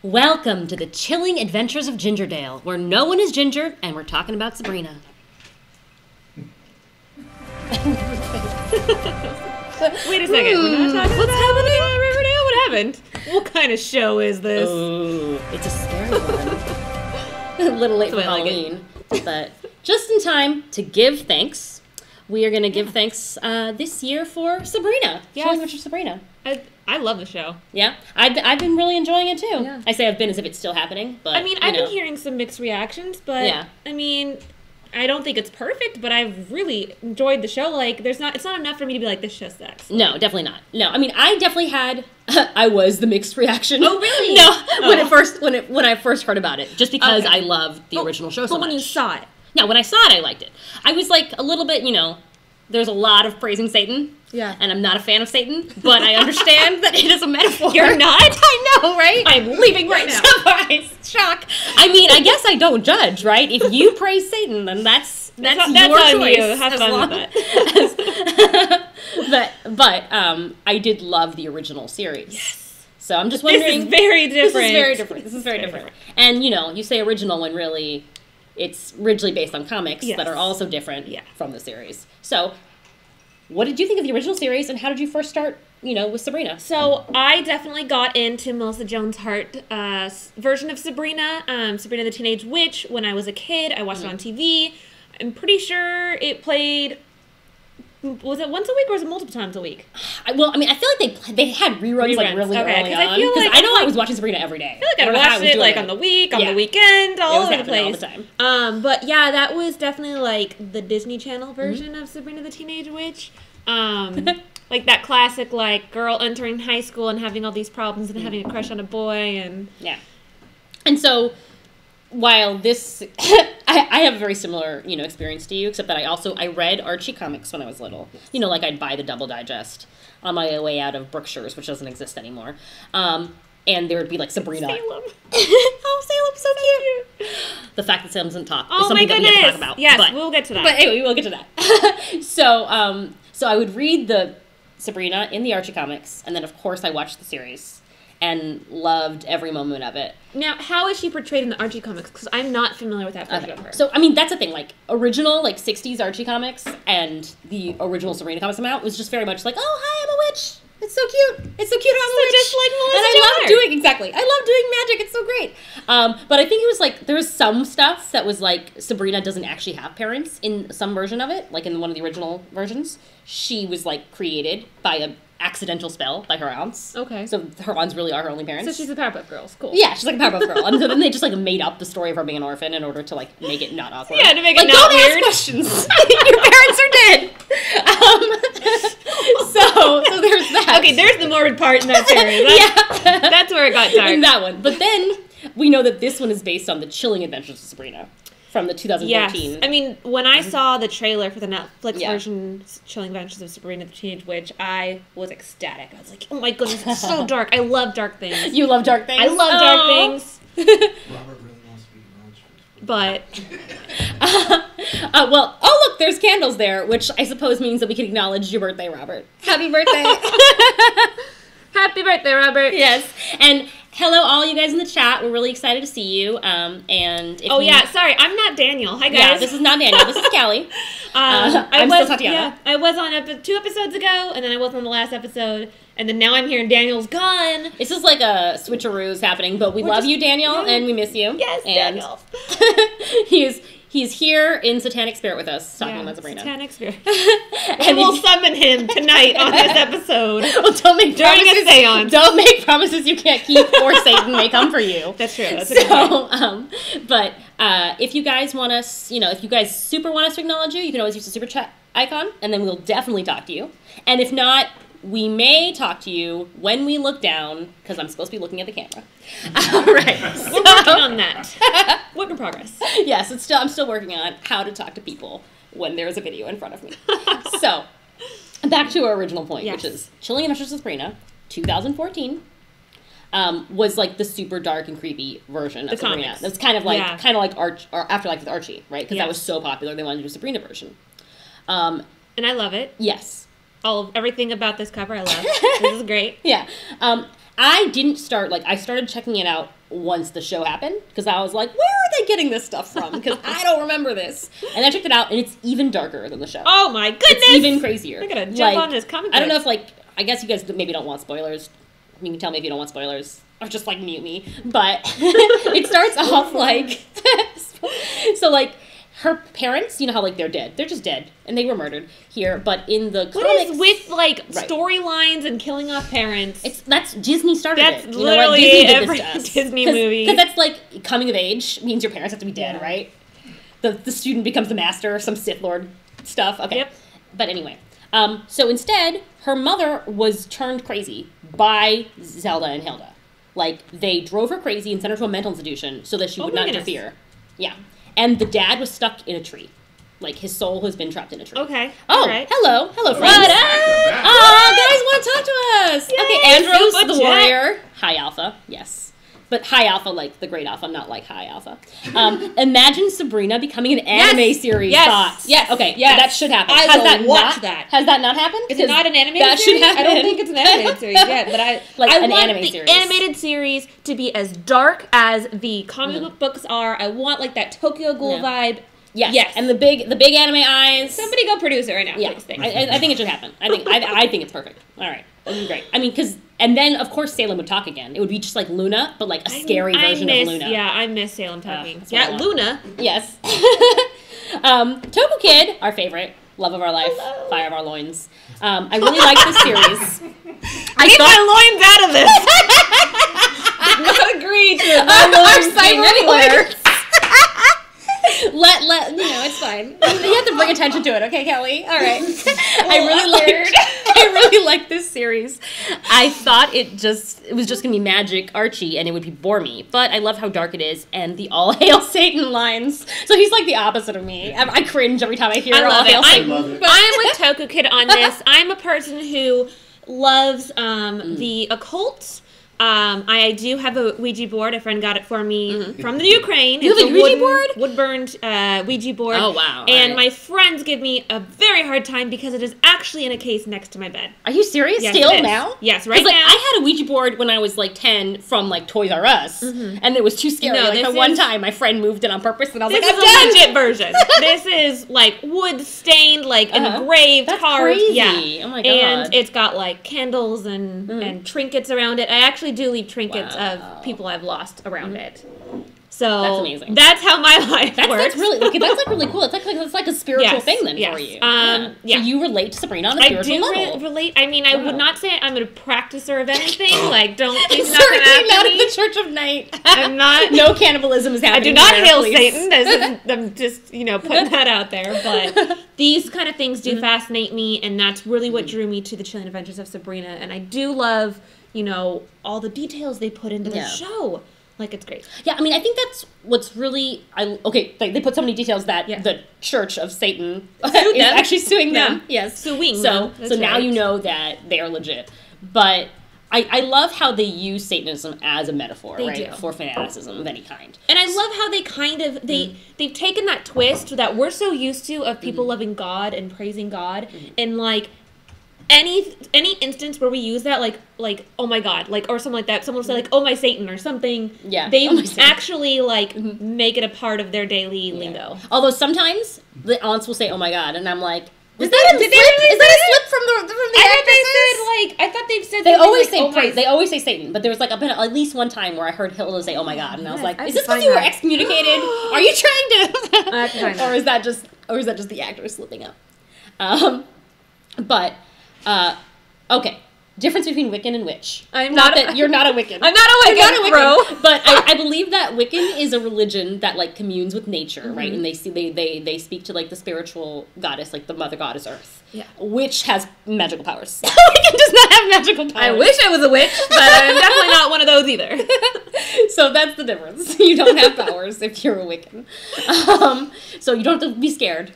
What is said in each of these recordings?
Welcome to the chilling adventures of Gingerdale, where no one is ginger, and we're talking about Sabrina. Wait a second, we're not talking What's happening? Riverdale? What happened? What kind of show is this? Oh, it's a scary one. A little late for Halloween, but just in time to give thanks. We are going to give thanks this year for Sabrina. Yes. Chilling Adventures of Sabrina. I love the show. Yeah, I've been really enjoying it too. Yeah. I say I've been as if it's still happening, but I mean, I've been hearing some mixed reactions, but yeah. I mean, I don't think it's perfect, but I've really enjoyed the show. Like, it's not enough for me to be like, this show sucks. No, definitely not. No, I mean, I definitely had. I was the mixed reaction. Oh, really? No, when I first heard about it, just because I loved the original show so much. But when you saw it, no, when I saw it, I liked it. I was like a little bit, there's a lot of praising Satan. Yeah. And I'm not a fan of Satan, but I understand that it is a metaphor. You're not? I know, right? I'm leaving right now. Surprise! Shock. I mean, I guess I don't judge, right? If you praise Satan, then that's your on choice. you. Have fun with that. but I did love the original series. Yes. So I'm just wondering. This is very different. This is very different. And, you say original when really it's originally based on comics that are also different from the series. So what did you think of the original series, and how did you first start, with Sabrina? So I definitely got into Melissa Joan Hart version of Sabrina, Sabrina the Teenage Witch, when I was a kid. I watched it on TV. I'm pretty sure it played. Was it once a week or was it multiple times a week? I feel like they had reruns like really early on. Because I know I was watching Sabrina every day. I feel like I watched it like on the week, on the weekend, all over the place. All the time. But yeah, that was definitely like the Disney Channel version of Sabrina the Teenage Witch. Like that classic like girl entering high school and having all these problems and having a crush on a boy and And so while this, I have a very similar, experience to you, except that I read Archie comics when I was little. Like I'd buy the Double Digest on my way out of Brookshire's, which doesn't exist anymore. And there would be like Sabrina. Salem. Oh, Salem's so cute. The fact that Salem doesn't talk is something that we have to talk about. Yes, we'll get to that. But anyway, we'll get to that. So I would read the Sabrina in the Archie comics, and then of course I watched the series. And loved every moment of it. Now, how is she portrayed in the Archie comics? Because I'm not familiar with that version of her. So, I mean, that's the thing. Like, original, 60s Archie comics and the original Sabrina comics come out was just very much like, oh, hi, I'm a witch. It's so cute. It's so cute how I'm a witch. Just like Melissa and I love doing magic. It's so great. But I think it was like, there was some stuff that was like, Sabrina doesn't actually have parents in some version of it. Like in one of the original versions. She was like created by a accidental spell by her aunts. Okay. So her aunts really are her only parents. So she's a Powerpuff Girl. Cool. Yeah, she's like a Powerpuff Girl. And so then they just like made up the story of her being an orphan in order to like make it not awkward. Yeah, to make it like, not weird. Don't ask questions. Your parents are dead. So there's that. Okay, there's the morbid part in that series. That's where it got dark. In that one. But then we know that this one is based on the Chilling Adventures of Sabrina from the 2014. Yes. I mean, when I saw the trailer for the Netflix version, Chilling Adventures of Sabrina the Teenage Witch, I was ecstatic. I was like, oh my goodness, it's so dark. I love dark things. You love dark things? I love dark things. Robert really wants to be But... well, oh look, there's candles there, which I suppose means that we can acknowledge your birthday, Robert. Happy birthday. Happy birthday, Robert. Yes. And hello, all you guys in the chat. We're really excited to see you. And if sorry, I'm not Daniel. Hi, guys. Yeah, this is not Daniel. This is Kelly. I'm still Tatiana. I was on 2 episodes ago, and then I wasn't on the last episode, and then now I'm here, and Daniel's gone. This is like a switcheroo is happening, but we love you, Daniel, and we miss you. Yes, and Daniel. He's here in satanic spirit with us, talking about Sabrina. Satanic spirit. And we'll summon him tonight on this episode. Well, don't make during a seance. Don't make promises you can't keep, or Satan may come for you. That's true. That's a good point. But if you guys want us, if you guys super want us to acknowledge you, you can always use the super chat icon, and then we'll definitely talk to you. And if not, we may talk to you when we look down, because I'm supposed to be looking at the camera. All right. We're working on that. Work in progress. Yes, I'm still working on how to talk to people when there's a video in front of me. So, back to our original point, which is Chilling Adventures of Sabrina, 2014, was like the super dark and creepy version of Sabrina. Comics. That's kind of like Afterlife with Archie, right? Because that was so popular, they wanted to do a Sabrina version. And I love it. Yes. Everything about this cover I love. This is great. Yeah. I didn't start, I started checking it out once the show happened, because I was like, where are they getting this stuff from? Because I don't remember this. And I checked it out, and it's even darker than the show. Oh my goodness! It's even crazier. I gotta jump on this comic book. I don't know if, like, I guess you guys maybe don't want spoilers. You can tell me if you don't want spoilers, or just, like, mute me. But it starts off, like, so, like, her parents, you know how, like, they're dead. They're just dead. And they were murdered here. But in the comics... What is with, like, storylines and killing off parents? That's Disney started that's it. You literally know what? Disney did every this to us. Disney movie. Because that's, like, coming of age means your parents have to be dead, right? The student becomes the master, some Sith Lord stuff. Okay. Yep. But anyway. So instead, her mother was turned crazy by Zelda and Hilda. Like, they drove her crazy and sent her to a mental institution so that she would not interfere. Yeah. And the dad was stuck in a tree. Like, his soul has been trapped in a tree. Okay. Oh, right. hello, friends. What up? Oh, guys want to talk to us. Yay, okay, Andros Super the Jet. warrior. High Alpha, yes. But High Alpha, like the great Alpha, not like High Alpha. Imagine Sabrina becoming an anime series. Yes. Thoughts? Yeah, okay, Yes. that should happen. I Has will that watch not, that. Has that not happened? Is it not an animated that series? Should happen. I don't think it's an animated series yet, but I an want anime the series. animated series to be as dark as the comic books are. I want, like, that Tokyo Ghoul vibe. Yes. And the big anime eyes. Somebody go produce it right now. Yeah, Please. Thanks. I think it should happen. I think it's perfect. All right, that would be great. I mean, and then of course Salem would talk again. It would be just like Luna, but like a scary version of Luna. Yeah, I miss Salem talking. That's what I want. Luna. Yes. Toku Kid, our favorite, love of our life, fire of our loins. I really like this series. Get my loins out of this. Did not agree to my loins being anywhere. Let you know, it's fine. You have to bring attention to it, okay, Kelly? All right. I really liked this series. I thought it was just gonna be magic Archie and it would bore me, but I love how dark it is and the all hail Satan lines. So he's like the opposite of me. I cringe every time I hear all hail Satan. I'm with Toku Kid on this. I'm a person who loves the occult. I do have a Ouija board. A friend got it for me from the Ukraine. You have a Ouija board? Wood-burned Ouija board. Oh, wow. And my friends give me a very hard time because it is actually in a case next to my bed. Are you serious? Yes, Still it is. now? Yes, right now. I had a Ouija board when I was like 10 from like Toys R Us, and it was too scary. No, like the one time my friend moved it on purpose, and I was this like, is I'm a done. legit version. This is like wood stained, like engraved, That's carved. crazy. Yeah. Oh my God. And it's got like candles and trinkets around it. I actually do leave trinkets of people I've lost around it. So that's amazing. That's how my life works. That's really cool. It's like a spiritual thing then for you. Yeah. So you relate to Sabrina on a spiritual level. Relate. I mean, I would not say I'm a practicer of anything. Like, please not certainly come not after at me. the Church of Night. I'm not. No cannibalism is happening. I do not here, hail please. Satan. I'm just putting that out there. But these kind of things do fascinate me, and that's really what drew me to the Chilling Adventures of Sabrina. And I do love, all the details they put into the show. Like, it's great. Yeah, I mean, I think that's what's really... they put so many details that the Church of Satan is actually suing them. Yeah. Yes. Suing them. That's so now right. you know that they are legit. But I love how they use Satanism as a metaphor, for fanaticism of any kind. And I love how they kind of... They've taken that twist that we're so used to of people loving God and praising God, and, like... Any instance where we use that, like oh my God, like, or something like that, someone will say like, oh my Satan or something. Yeah, they actually like make it a part of their daily lingo. Although sometimes the aunts will say, oh my God, and I'm like, is that a slip from the I thought they've said they always like, say they always say Satan, but there was like at least one time where I heard Hilda say, oh my God, and I was like, is this because you were excommunicated? Are you trying to or is that just the actors slipping up? But okay. Difference between Wiccan and Witch. You're not a Wiccan. I'm not a Wiccan, bro. But I believe that Wiccan is a religion that like communes with nature, right? And they speak to like the spiritual goddess, like the mother goddess Earth. Yeah. Witch has magical powers. Wiccan does not have magical powers. I wish I was a witch, but I'm definitely not one of those either. So that's the difference. You don't have powers if you're a Wiccan. So you don't have to be scared.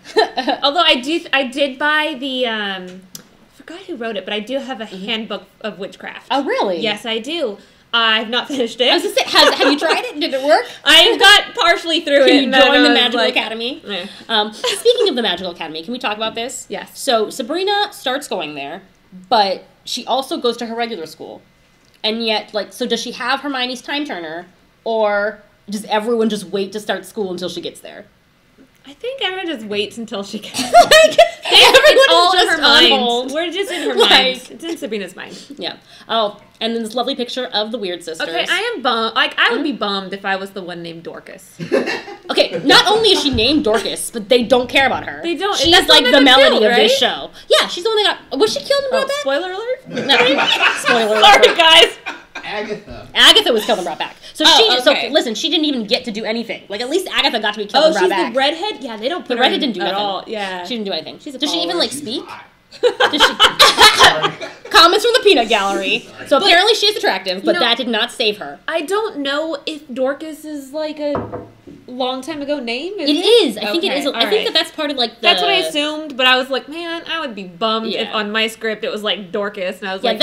Although I did buy the I forgot who wrote it, but I do have a handbook of witchcraft. Oh, really? Yes, I do. I've not finished it. I was going to say, have you tried it? Did it work? I got partially through it. Can you join the Magical Academy? Yeah. Speaking of the Magical Academy, can we talk about this? Yes. So Sabrina starts going there, but she also goes to her regular school. And yet, so does she have Hermione's time turner or does everyone just wait to start school until she gets there? I think everyone just waits until she gets Like, everyone all is in just her mind. on hold. We're just in her Like- mind. It's in Sabrina's mind. Yeah. Oh, and then this lovely picture of the Weird Sisters. Okay, I am bummed. Like, I would be bummed if I was the one named Dorcas. Okay, not only is she named Dorcas, but they don't care about her. They don't. She's That's like the the one that got melody killed, of this right? show. Yeah, she's the one that got. Was she killed and brought back? Spoiler alert? No. Spoiler Sorry, alert. guys. Agatha. Agatha was killed and brought back. So Oh, so okay. listen, she didn't even get to do anything. Like at least Agatha got to be killed Oh, and brought she's back. the redhead? Yeah, they don't put The her redhead in didn't do at nothing. all. Yeah. She didn't do anything. She's a Did she even follower. like She's speak? hot. Did she? Comments from the peanut gallery. So apparently she's attractive, but You know- that did not save her. I don't know if Dorcas is like a long time ago name. It is. I think it Okay, is. I all think right. that's part of like the. That's what I assumed, but I was like, man, I would be bummed if Yeah. on my script it was like Dorcas, and I was Yeah, like,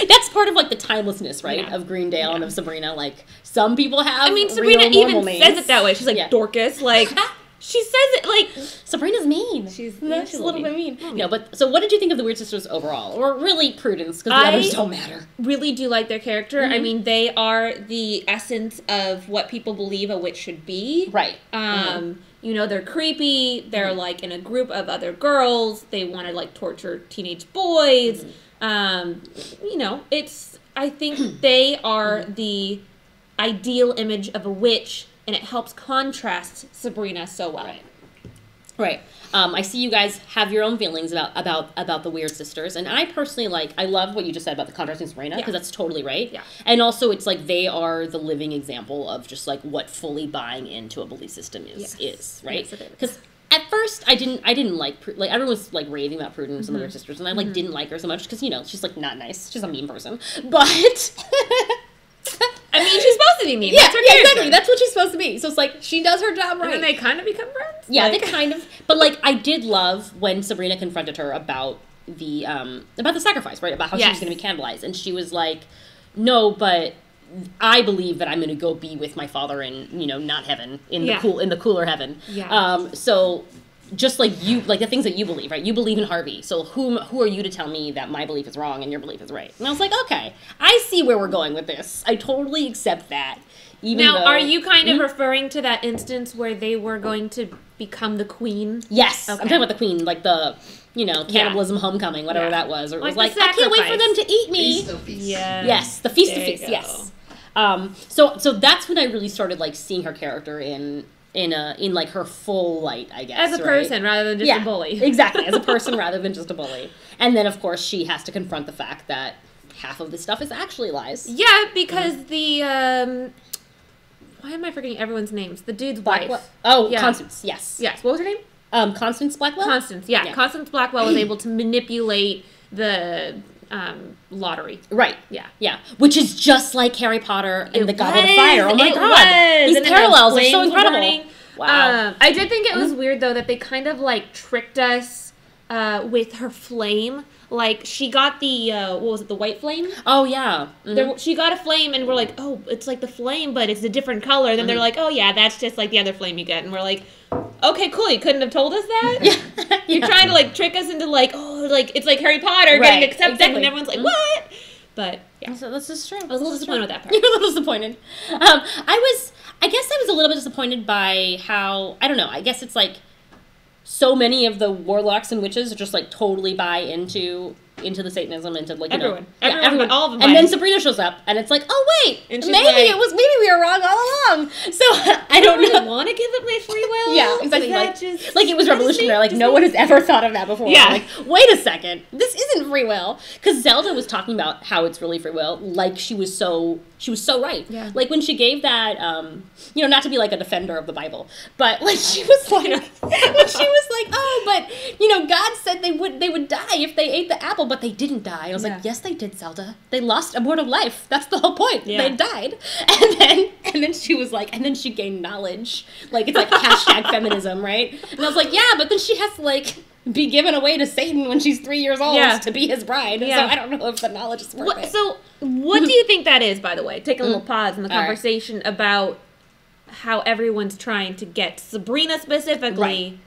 that's part of like the timelessness, right, Yeah. of Greendale and Yeah. of Sabrina. Like some people have. I mean, Sabrina real normal even names. says it that way. She's like, Yeah. Dorcas, like, she says it like, Sabrina's mean. She's- That's she's a a little little bit mean. mean. No, but so what did you think of the Weird Sisters overall, or really Prudence? Because the others don't matter. really do like their character. Mm-hmm. I mean, they are the essence of what people believe a witch should be. Right. You know, they're creepy. They're Mm-hmm. like in a group of other girls. They want to like torture teenage boys. Mm-hmm. You know, I think they are Mm-hmm. the ideal image of a witch, and it helps contrast Sabrina so well. Right. Right. I see you guys have your own feelings about the Weird Sisters, and I personally I love what you just said about the contrasting Sabrina, because Yeah. that's totally right. Yeah. And also, it's like they are the living example of just like what fully buying into a belief system is right? Yes, it is. Because at first, I didn't like everyone was like raving about Prudence and the Weird Sisters, and I like didn't like her so much because she's like not nice, she's a mean person, but. I mean, she's supposed to be mean. Yeah, That's her yeah, character. exactly. That's what she's supposed to be. So it's like she does her job right. And then they kind of become friends. Yeah, Like- they kind of. But like, I did love when Sabrina confronted her about the sacrifice, right? About how she was Yes. going to be cannibalized, and she was like, "No, but I believe that I'm going to go be with my father in not heaven in Yeah. the cooler heaven." Yeah. So just like you, like the things that you believe, right? You believe in Harvey, so who are you to tell me that my belief is wrong and your belief is right? And I was like, okay, I see where we're going with this. I totally accept that. Even Now, though, are you kind of referring to that instance where they were going to become the queen? Yes, I'm Okay. talking about the queen, like the cannibalism homecoming, whatever Yeah. that was, or it was Like like the I can't wait for them sacrifice. to eat me. Feast of feasts. Yeah. Yes, the feast of There you feasts. go. Yes. So that's when I really started like seeing her character in like her full light, I guess. As a right? person rather than just a bully. Exactly, as a person rather than just a bully. And then of course she has to confront the fact that half of this stuff is actually lies. Yeah, because the why am I forgetting everyone's names? The dude's wife. Oh, Yeah. Constance. Yes. Yes. What was her name? Constance Blackwell. Constance. Yeah. Yeah. Constance Blackwell was able to manipulate the lottery. Right. Yeah. Yeah. Which is just like Harry Potter and It the Goblet of was, Fire. Oh my it god. was. These And then the parallels are so flames were incredible. burning. Wow. I did think it was weird though that they kind of like tricked us with her flame. Like she got the what was it, the white flame? Oh yeah. Mhm. She got a flame, and we're like, oh, it's like the flame, but it's a different color. Then they're like, oh yeah, that's just like the other flame you get, and we're like, okay, cool. You couldn't have told us that. Yeah. You're trying to like trick us into like, oh, like it's like Harry Potter Right, getting accepted, exactly. and everyone's like, what? But yeah, So this is true. I was a little disappointed with that part. You're a little disappointed. I guess I was a little bit disappointed by how, I don't know, I guess it's like so many of the warlocks and witches just like totally buy into the Satanism, into like Everyone. yeah, Everyone, but all of them And buy then it. Sabrina shows up, and it's like, oh wait, And maybe she's like- maybe we were wrong all along. So I I don't don't really know. want to give up my free will. Yeah, exactly. Is that just, Like it was revolutionary. Like no one has ever thought of that before. Yeah. Like, wait a second, this isn't free will. Because Zelda was talking about how it's really free will. Like she was so right. Yeah. Like when she gave that, not to be like a defender of the Bible, but like she was like, when she was like, oh, but God said they would die if they ate the apple, but they didn't die. I was Yeah. like, yes, they did, Zelda. They lost a mortal life. That's the whole point. Yeah. They died. And then she was like, and then she gained knowledge. Like it's like hashtag feminism, right? And I was like, yeah, but then she has to like be given away to Satan when she's 3 years old Yeah. to be his bride. Yeah. So I don't know if the knowledge is worth it. So what do you think that is, by the way? Take a little pause in the All right. conversation about how everyone's trying to get Sabrina specifically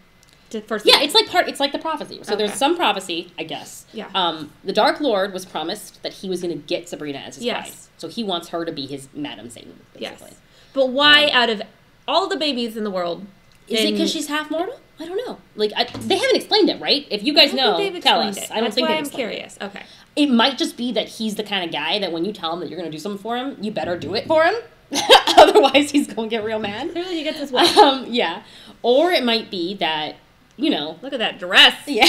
Yeah, it's like the prophecy. So there's Okay. some prophecy, I guess. Yeah. The Dark Lord was promised that he was going to get Sabrina as his Yes. bride. So he wants her to be his Madam Satan, Yes. basically. But why, out of all the babies in the world, Is it because she's half mortal? I don't know. Like, they haven't explained it, right? If you guys know, tell us. I don't That's think why they've I'm explained curious. Okay. It might just be that he's the kind of guy that when you tell him that you're going to do something for him, you better do it for him. Otherwise, he's going to get real mad. Clearly, he gets his way. Yeah. Or it might be that, you know. Look at that dress. Yeah.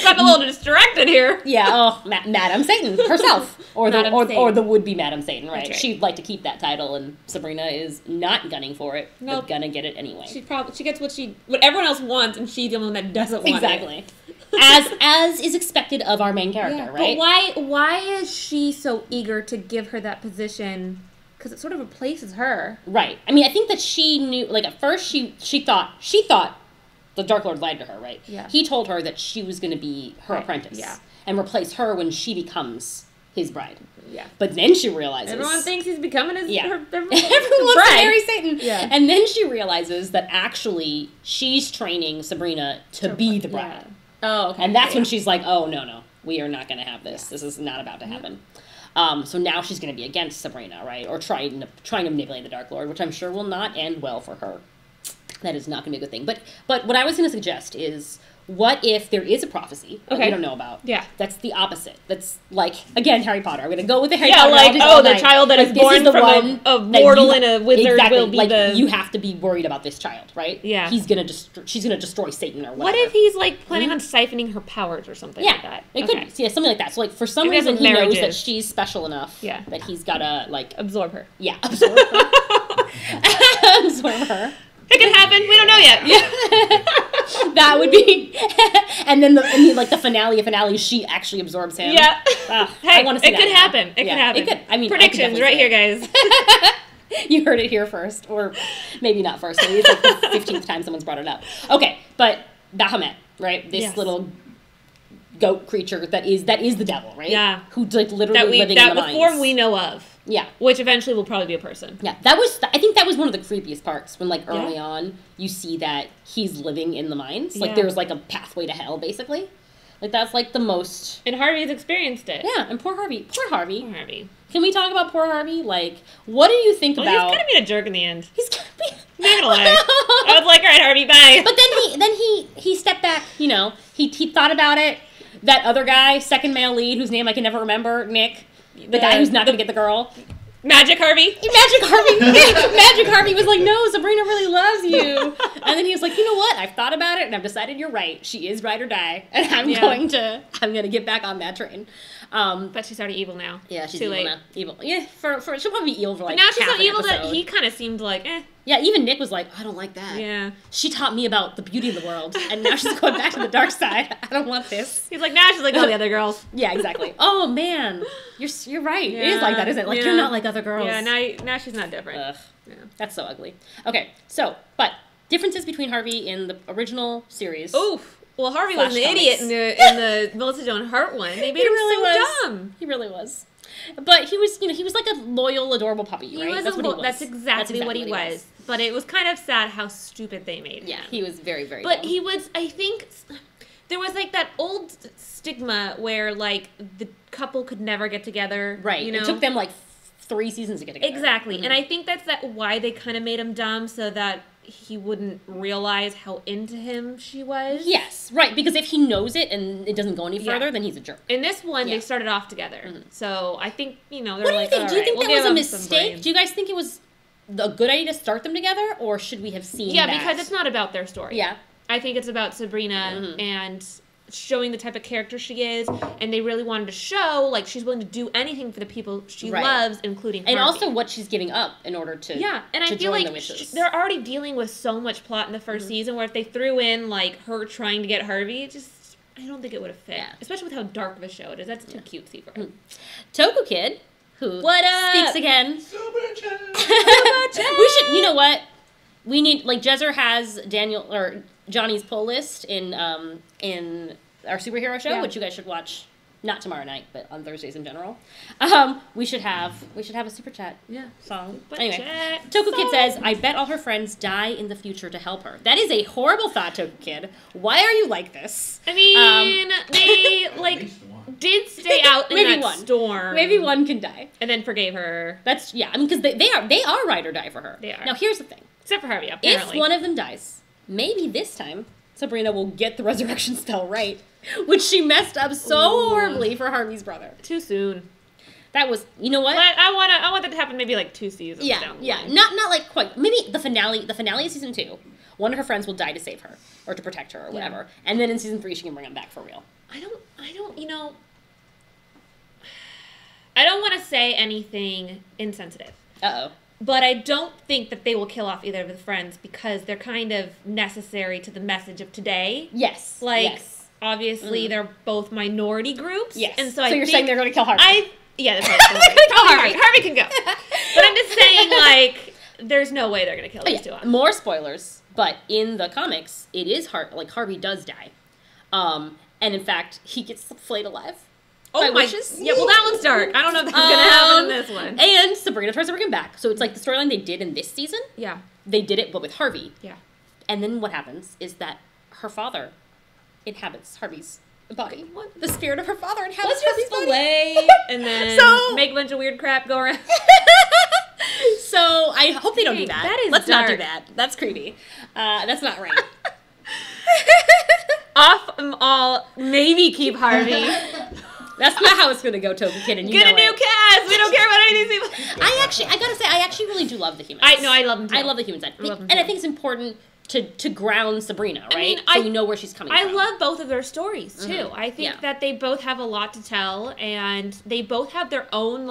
Got a little distracted here. Yeah. Oh, Madam Satan herself, or Madam or Satan. the would-be Madam Satan, right? That's right. She'd like to keep that title, and Sabrina is not gunning for it, Nope. but gonna get it anyway. She gets what everyone else wants, and she's the only one that doesn't want it. Exactly. as is expected of our main character, right? But why is she so eager to give her that position? Because it sort of replaces her. Right. I mean, I think that she knew. Like at first, she thought the Dark Lord lied to her, right? Yeah. He told her that she was going to be her apprentice, yeah. and replace her when she becomes his bride. Yeah. But then she realizes Everyone thinks he's becoming his Yeah. everyone wants to marry Satan. Yeah. And then she realizes that actually she's training Sabrina to be the bride. Yeah. Oh, okay. And that's when she's like, oh, no, we are not going to have this. This is not about to happen. So now she's going to be against Sabrina, right? Or trying to manipulate the Dark Lord, which I'm sure will not end well for her. That is not going to be a good thing. But what I was going to suggest is, what if there is a prophecy that we don't know about? Yeah. That's the opposite. That's like, again, Harry Potter. I'm going to go with the Harry Yeah, Potter. like, analogies all the night. child that Like, is this born the from one a that mortal and a wizard will be like, the... you have to be worried about this child, right? Yeah. She's going to destroy Satan or whatever. What if he's, like, planning on siphoning her powers or something like that? It could be. Yeah, something like that. So, like, for some Maybe reason, that's he what knows marriage that is. she's special enough that he's got to, like... Absorb her. Yeah, absorb her. Absorb her. It could happen. We don't know yet. Yeah. That would be... and then, the finale of finale, she actually absorbs him. Yeah. I want to see it that could now. happen. It could happen. It could. I mean, predictions right here, guys. You heard it here first, or maybe not first. Maybe it's like the 15th time someone's brought it up. Okay, but Bahamut, right? This little goat creature that is the devil, right? Yeah. Who's like literally living in the mines. form we know of. Yeah. Which eventually will probably be a person. Yeah, I think that was one of the creepiest parts when, like, early on, you see that he's living in the mines. Like, there's, like, a pathway to hell, basically. Like, that's, like, the most... And Harvey's experienced it. Yeah, and poor Harvey. Poor Harvey. Poor Harvey. Can we talk about poor Harvey? Like, what do you think about... He's kind of being a jerk in the end. He's gonna be... Not gonna lie. I was like, all right, Harvey, bye. But then he stepped back, you know. He thought about it. That other guy, second male lead, whose name I can never remember, Nick. The guy who's not going to get the girl. Magic Harvey. Magic Harvey was like, no, Sabrina really loves you. And then he was like, you know what? I've thought about it and I've decided you're right. She is ride or die. And I'm going to get back on that train. But she's already evil now. Yeah, she's too evil late. now. Evil. Yeah, she'll probably be evil for like But now she's half so an evil that episode. he kind of seemed like, Yeah, even Nick was like, I don't like that. Yeah. She taught me about the beauty of the world, and now she's going back to the dark side. I don't want this. He's like, now she's like all the other girls. Yeah, exactly. Oh, man. You're right. It is like that, isn't it? Like, you're not like other girls. Yeah, now she's not different. Ugh. Yeah. That's so ugly. Okay, so, but differences between Harvey in the original series. Oof. Well, Harvey Flash was an comics. idiot in the Melissa Joan Hart one. They made him so dumb. He really was. But he was like a loyal, adorable puppy, right? That's exactly what he was. But it was kind of sad how stupid they made him. Yeah, he was very, very But dumb. he was, I think, there was like that old stigma where like the couple could never get together. Right. You know? It took them like 3 seasons to get together. Exactly. Mm-hmm. And I think that's why they kind of made him dumb so that he wouldn't realize how into him she was. Yes, right. Because if he knows it and it doesn't go any further, then he's a jerk. In this one, they started off together. Mm-hmm. So I think, they're what do you like, think? Do you think that was a mistake? mistake? Do you guys think it was a good idea to start them together, or should we have seen that? Because it's not about their story. Yeah. I think it's about Sabrina and showing the type of character she is, and they really wanted to show, like, she's willing to do anything for the people she loves, including Harvey. And also what she's giving up in order to and I feel join like the witches. they're already dealing with so much plot in the first season, where if they threw in, like, her trying to get Harvey, I don't think it would have fit. Yeah. Especially with how dark of a show it is. That's too cutesy for it. Toku Kid, who What up? speaks again. Super chat. We should, you know what? We need, like, Jezer has Daniel, or Johnny's pull list in our superhero show, which you guys should watch not tomorrow night, but on Thursdays in general, we should have a super chat song. But Anyway, Toku Kid says, I bet all her friends die in the future to help her. That is a horrible thought, Toku Kid. Why are you like this? I mean, they At least one. did stay out in Maybe that one. storm. Maybe one can die. And then forgave her. That's, I mean, because they are ride or die for her. They are. Now, here's the thing. Except for Harvey, apparently. If one of them dies, maybe this time Sabrina will get the resurrection spell right, which she messed up so horribly for Harvey's brother. Too soon. That was, you know what? But I want that to happen maybe like 2 seasons down the line. Not like quite. Maybe the finale of season 2, one of her friends will die to save her or to protect her or whatever, and then in season 3 she can bring him back for real. I don't want to say anything insensitive. Uh-oh. But I don't think that they will kill off either of the friends because they're kind of necessary to the message of today. Yes. Obviously, they're both minority groups. Yes. And so you're saying they're going to kill Harvey. That's right. Harvey can go. But I'm just saying, there's no way they're going to kill these two off. More spoilers, but in the comics, it is Harvey does die. And in fact, he gets flayed alive. Oh my! Witches. Yeah, well, that one's dark. I don't know if that's gonna happen in this one. And Sabrina tries to bring him back. So it's like the storyline they did in this season. Yeah. They did it, but with Harvey. Yeah. And then what happens is that her father inhabits Harvey's body. What? The spirit of her father inhabits Harvey's body. Fillet and then make a bunch of weird crap go around. So I hope they don't do that. That is Let's dark. not do that. That's creepy. That's not right. Off them all. Maybe keep Harvey. That's not how it's going to go, Toku Kid, and you Get know a new cast. We don't care about any of these people. I gotta say, I actually really do love the humans. I love them too. I love the human side. love them And I too. think it's important to ground Sabrina, right? I mean, so you know where she's coming from. I love both of their stories, too. Mhm. I think Yeah. that they both have a lot to tell, and they both have their own,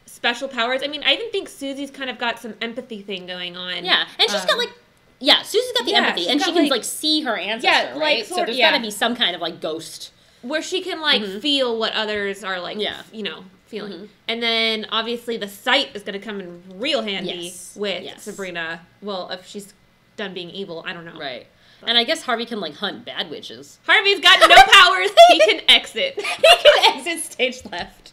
special powers. I mean, I even think Susie's kind of got some empathy thing going on. Yeah, and she's got, Susie's got the empathy, she's and she got, can, see her ancestor, right? So there's gotta be some kind of, ghost. Where she can, feel what others are, feeling. Mhm. And then, obviously, the sight is going to come in real handy with Sabrina. Well, if she's done being evil, I don't know. Right. And I guess Harvey can, hunt bad witches. Harvey's got no powers. He can exit. He can exit stage left.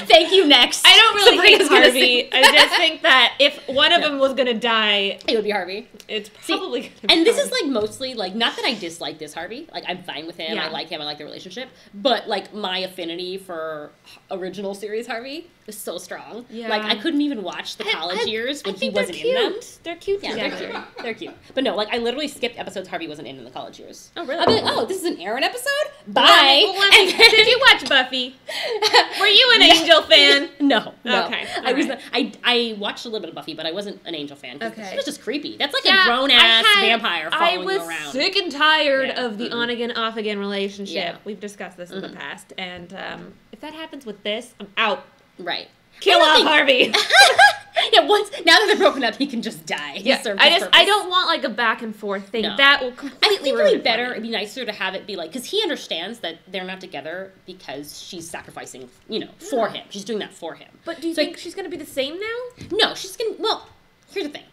Thank you, next. I don't really Sabrina's hate Harvey. I just think that if one of them was going to die, it would be Harvey. it's probably going to be And this Harvey. is mostly not that I dislike this Harvey. I'm fine with him. Yeah. I like him. I like the relationship. But my affinity for original series Harvey is so strong. Yeah. I couldn't even watch the college years when he wasn't in them. They're cute Yeah, together. they're cute. They're cute. But no, I literally skipped episodes Harvey wasn't in the college years. Oh, really? I'd be like, oh, this is an Aaron episode? Bye. Well, did you watch Buffy? Were you an Angel fan? No. Okay. I was. I watched a little bit of Buffy, but I wasn't an Angel fan. Okay. It was just creepy. That's like Yeah, a grown ass I vampire following was you around. sick and tired Yeah. of the on again, off again relationship. Yeah. We've discussed this in the past, and if that happens with this, I'm out. Right. Kill I don't off think- Harvey. Yeah, now that they're broken up, he can just die. He Yeah, served his purpose. I don't want a back and forth thing. No. That will I completely think ruin it'd it be for better. me. It'd be nicer to have it be because he understands that they're not together because she's sacrificing, for him. She's doing that for him. But do you So, think she's going to be the same now? No, she's gonna. Well, here's the thing.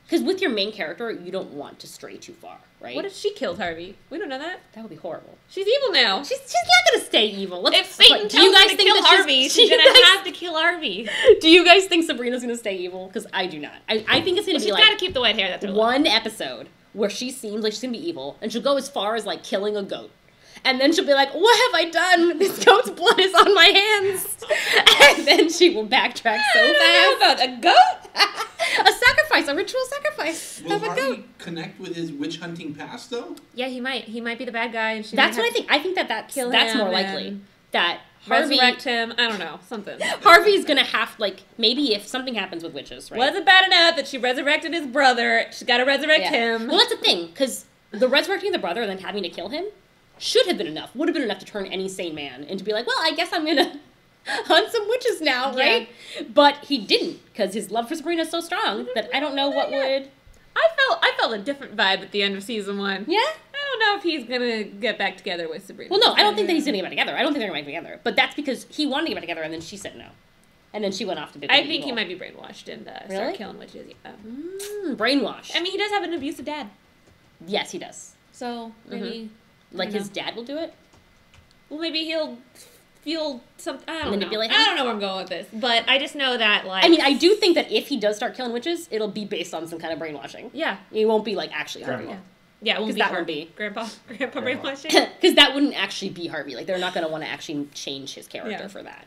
Because with your main character, you don't want to stray too far, right? What if she killed Harvey? We don't know that. That would be horrible. She's evil now. She's not gonna stay evil. If Satan tells her to kill Harvey, she's going to have to kill Harvey. Do you guys think Sabrina's gonna stay evil? Because I do not. I think it's gonna She's be got to keep the white hair. That's her look. one episode where she seems like she's gonna be evil, and she'll go as far as killing a goat. And then she'll be like, what have I done? This goat's blood is on my hands. And then she will backtrack so fast. about a goat? A sacrifice, a ritual sacrifice Will of a Harvey goat. connect with his witch hunting past though? Yeah, he might. He might be the bad guy, and she. That's might what I have think. I think that's kill more him likely. and That to Harvey, resurrect him. I don't know, something. Harvey's gonna have, maybe if something happens with witches, right? Wasn't bad enough that she resurrected his brother. She's got to resurrect Yeah. him. Well, that's the thing, because the resurrecting the brother and then having to kill him should have been enough. Would have been enough to turn any sane man into be like, well, I guess I'm gonna hunt some witches now, right? But he didn't, because his love for Sabrina is so strong that I don't know what would. I felt a different vibe at the end of season 1. Yeah. I don't know if he's gonna get back together with Sabrina. Well, no, I don't think that he's gonna get back together. I don't think they're gonna get back together. But that's because he wanted to get back together, and then she said no, and then she went off to be. I think he might be brainwashed and Really? start killing witches. Yeah. Brainwash. I mean, he does have an abusive dad, Yes, he does. so maybe Like I don't his dad will do it. Well, maybe he'll feel something. I don't know. Manipulate him? I don't know where I'm going with this, but I just know that like. I mean, I do think that if he does start killing witches, it'll be based on some kind of brainwashing. Yeah. It won't be like actually Harvey. Grandpa. Yeah, it won't 'Cause be that Harvey. would be- Grandpa Grandpa. brainwashing. Because that wouldn't actually be Harvey. Like, they're not going to want to actually change his character Yeah. for that.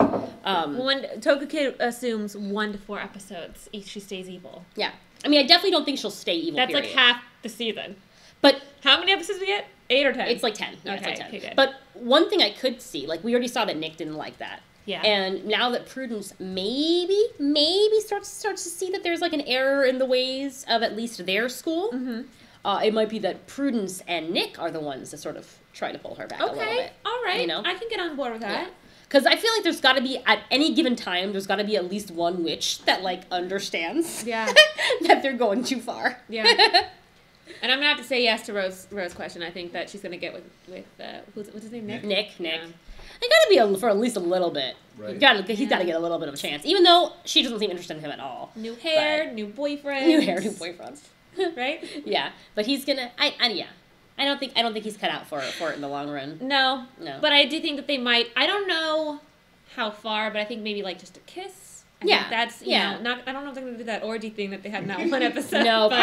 When Toku Kid assumes 1 to 4 episodes, she stays evil. Yeah. I mean, I definitely don't think she'll stay evil, That's period. like half the season. But How many episodes we get? 8 or 10? it's like 10. Yeah, Okay, it's like 10. okay, good. But one thing I could see, like, we already saw that Nick didn't like that. Yeah. And now that Prudence maybe starts to see that there's, like, an error in the ways of at least their school, it might be that Prudence and Nick are the ones that sort of try to pull her back a little bit. All right. You know? I can get on board with that. Because I feel like there's got to be, at any given time, there's got to be at least one witch that, like, understands Yeah. that they're going too far. Yeah. And I'm gonna have to say yes to Rose question. I think that she's gonna get with what's his name? Nick. Nick. Yeah. They got to be for at least a little bit. Right. He's got to get a little bit of a chance, even though she doesn't seem interested in him at all. New hair, new boyfriend. New hair, new boyfriend. Right? Yeah, but he's gonna. I don't think he's cut out for it in the long run. No. No. But I do think that they might. I don't know how far, but I think maybe like just a kiss. I Yeah. think that's you Yeah. know not. I don't know if they're gonna do that orgy thing that they had in that one episode. No, but-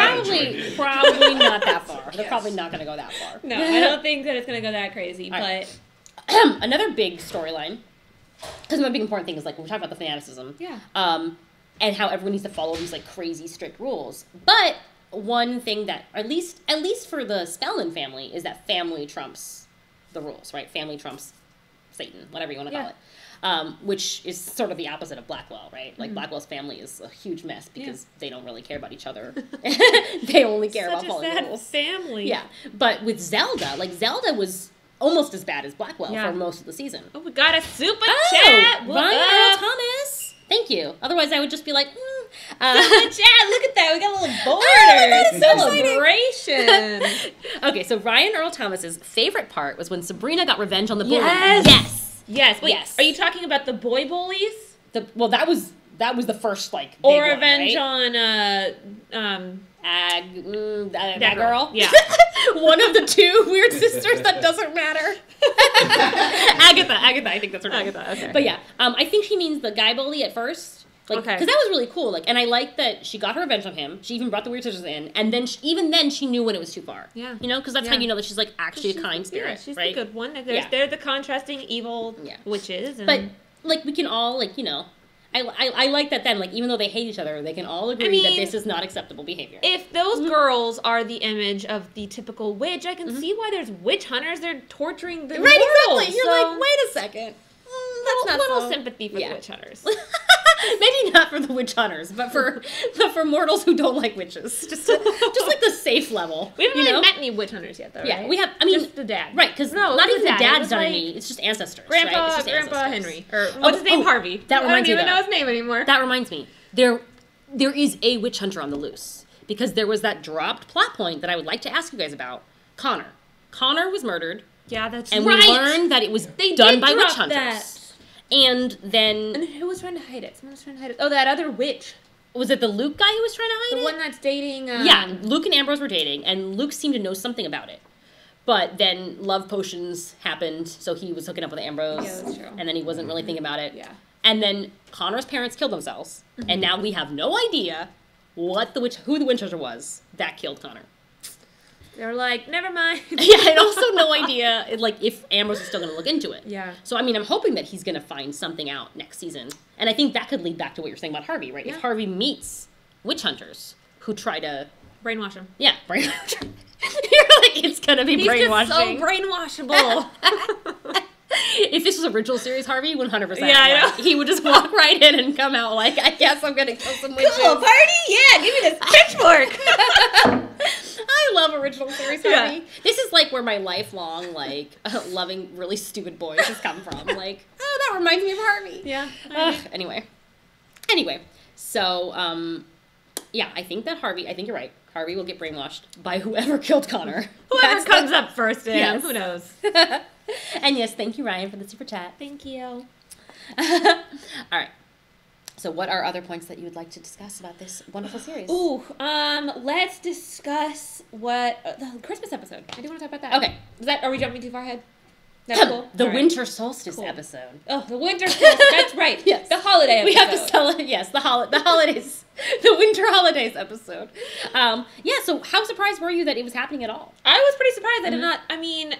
probably not that far. They're probably not gonna go that far. No, I don't think that it's gonna go that crazy. All But right. Another big storyline, because one big important thing is like when we talk about the fanaticism. yeah. And how everyone needs to follow these like crazy strict rules. But one thing that at least for the Spellman family is that family trumps the rules, right? Family trumps Satan, whatever you want to call it. Which is sort of the opposite of Blackwell, right? Like Blackwell's family is a huge mess because they don't really care about each other. They only care about Such a following the sad rules. family. Yeah, but with Zelda, like Zelda was almost as bad as Blackwell Yeah. for most of the season. Oh, we got a super Oh, chat. What Ryan up? Earl Thomas. Thank you. Otherwise, I would just be like, Super chat. Look at that. We got a little border. that is so Celebration. Okay, so Ryan Earl Thomas's favorite part was when Sabrina got revenge on the bully. Yes. Yes. Yes. Wait. Yes. Are you talking about the boy bullies? Well, that was the first like big Or one, revenge right? on that girl. Yeah. One of the two weird sisters that doesn't matter. Agatha, I think that's her name. Agatha, okay. But yeah, I think she means the guy bully at first. Like, Okay. because that was really cool. Like, and I like that she got her revenge on him. She even brought the weird sisters in, and then even then she knew when it was too far. Yeah. You know, because that's how Yeah. you know that she's like actually a kind spirit, Yeah, she's right? the good one. Yeah. They're the contrasting evil witches. And But like we can all like I like that then like even though they hate each other they can all agree that mean, this is not acceptable behavior. if those girls are the image of the typical witch, I can see why there's witch hunters. They're torturing the Right, world. exactly. You're so, like, wait a second. That's not little so. sympathy for the witch hunters. Maybe not for the witch hunters, but for mortals who don't like witches. Just like the safe level. We haven't you really know? met any witch hunters yet, though. Yeah, right? we have. I mean, just the dad, right? Because No, not it even was the dad. It dad's was done like any. It's just ancestors. Grandpa, right? It's just Grandpa ancestors. Henry, or what's his name? Harvey. That reminds I me, don't even though. know his name anymore. That reminds me. There is a witch hunter on the loose because there was that dropped plot point that I would like to ask you guys about. Connor. Connor was murdered, Yeah, that's and right. we learned that it was They done did by witch drop hunters. that. And then And who was trying to hide it? Someone was trying to hide it. Oh, that other witch. was it the Luke guy who was trying to hide The it? one that's dating... Yeah, Luke and Ambrose were dating, and Luke seemed to know something about it. But then love potions happened, so he was hooking up with Ambrose. Yeah, that's true. And then he wasn't really thinking about it. Yeah. And then Connor's parents killed themselves, and now we have no idea who the witch hunter was that killed Connor. They were like, never mind. Yeah, and also no idea like if Ambrose is still going to look into it. Yeah. So I mean, I'm hoping that he's going to find something out next season, and I think that could lead back to what you're saying about Harvey, right? Yeah. If Harvey meets witch hunters who try to Brainwash him. brainwash. You're like it's going to be He's brainwashing. just so brainwashable. If this was original series Harvey, 100%. Yeah, I know. like, he would just walk right in and come out like, I guess I'm going to kill some witches. Cool, party? Yeah, give me this pitchfork. I love original series Yeah. Harvey. This is like where my lifelong like loving really stupid boys has come from. Like, oh, that reminds me of Harvey. Yeah. Anyway, so yeah, I think you're right. Harvey will get brainwashed by whoever killed Connor. Whoever comes up first to him, Yes. who knows? And yes, thank you, Ryan, for the super chat. Thank you. All right. So, what are other points that you would like to discuss about this wonderful series? Ooh, let's discuss what the Christmas episode. I do want to talk about that. Okay. Are we jumping too far ahead? That's cool. The All right. winter solstice episode. Oh, the winter solstice. That's right. Yes. The holiday episode. We have to sell it. Yes, the holidays. The winter holidays episode. So how surprised were you that it was happening at all? I was pretty surprised. I did not. I mean,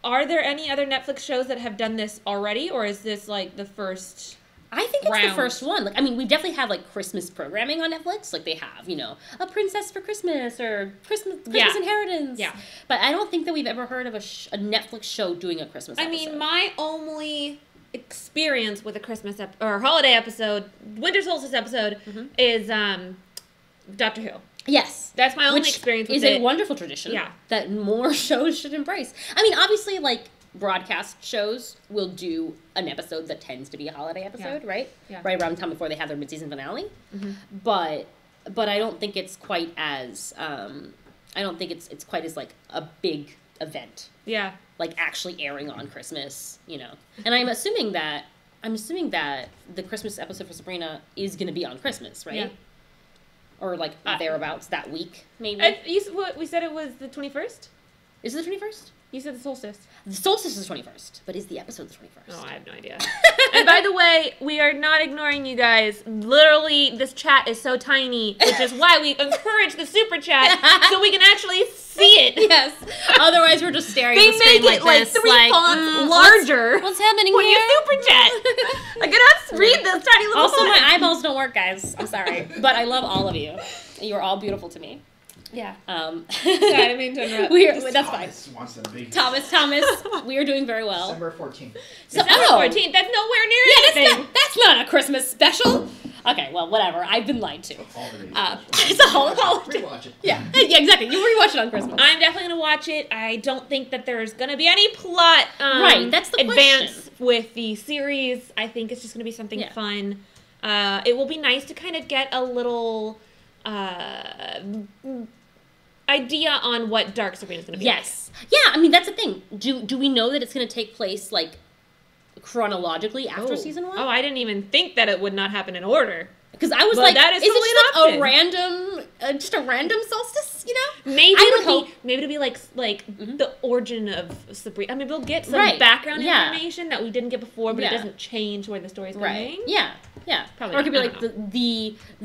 are there any other Netflix shows that have done this already, or is this like the first? I think it's the round? first one. Like, I mean, we definitely have like Christmas programming on Netflix. Like they have, A Princess for Christmas or Christmas Inheritance. Yeah. But I don't think that we've ever heard of a Netflix show doing a Christmas episode. I mean, my only experience with a Christmas or holiday episode, winter solstice episode, is Doctor Who. Yes. That's my only experience with it. Which is a wonderful tradition that more shows should embrace. I mean, obviously, like, broadcast shows will do an episode that tends to be a holiday episode, right? Yeah. Right around the time before they have their mid-season finale. But I don't think it's quite as, it's quite as, like, a big event. Yeah. Like, actually airing on Christmas, And I'm assuming that the Christmas episode for Sabrina is going to be on Christmas, right? Yeah. Or, like, thereabouts that week, maybe. We said it was the 21st? Is it the 21st? You said the solstice. The solstice is the 21st, but is the episode the 21st? Oh, I have no idea. And by the way, we are not ignoring you guys. Literally, this chat is so tiny, which is why we encourage the super chat so we can actually see it. Yes. Otherwise, we're just staring They at the screen make it like this. 3 fonts larger. What's happening when here? you super chat? I cannot read this tiny little Also, font. my eyeballs don't work, guys. I'm sorry. But I love all of you. You're all beautiful to me. Yeah. Sorry, I didn't mean to interrupt. That's fine. Thomas, we are doing very well. December 14th. December 14th. That's nowhere near anything. That's not a Christmas special. Okay, well, whatever. I've been lied to. It's a holiday. Rewatch it. Yeah, exactly. You rewatch it on Christmas. I'm definitely going to watch it. I don't think that there's going to be any plot right, that's the advance question. With the series. I think it's just going to be something fun. It will be nice to kind of get a little idea on what Dark Sabrina is going to be. Yes. Yeah, I mean, that's the thing. Do we know that it's going to take place, like, chronologically after season 1? Oh, I didn't even think that it would not happen in order. Because I was that is it just like an just a random solstice, Maybe I it'll be like the origin of Sabrina. I mean, we'll get some background information that we didn't get before, but it doesn't change where the story's going. Yeah. Probably. Or it could be like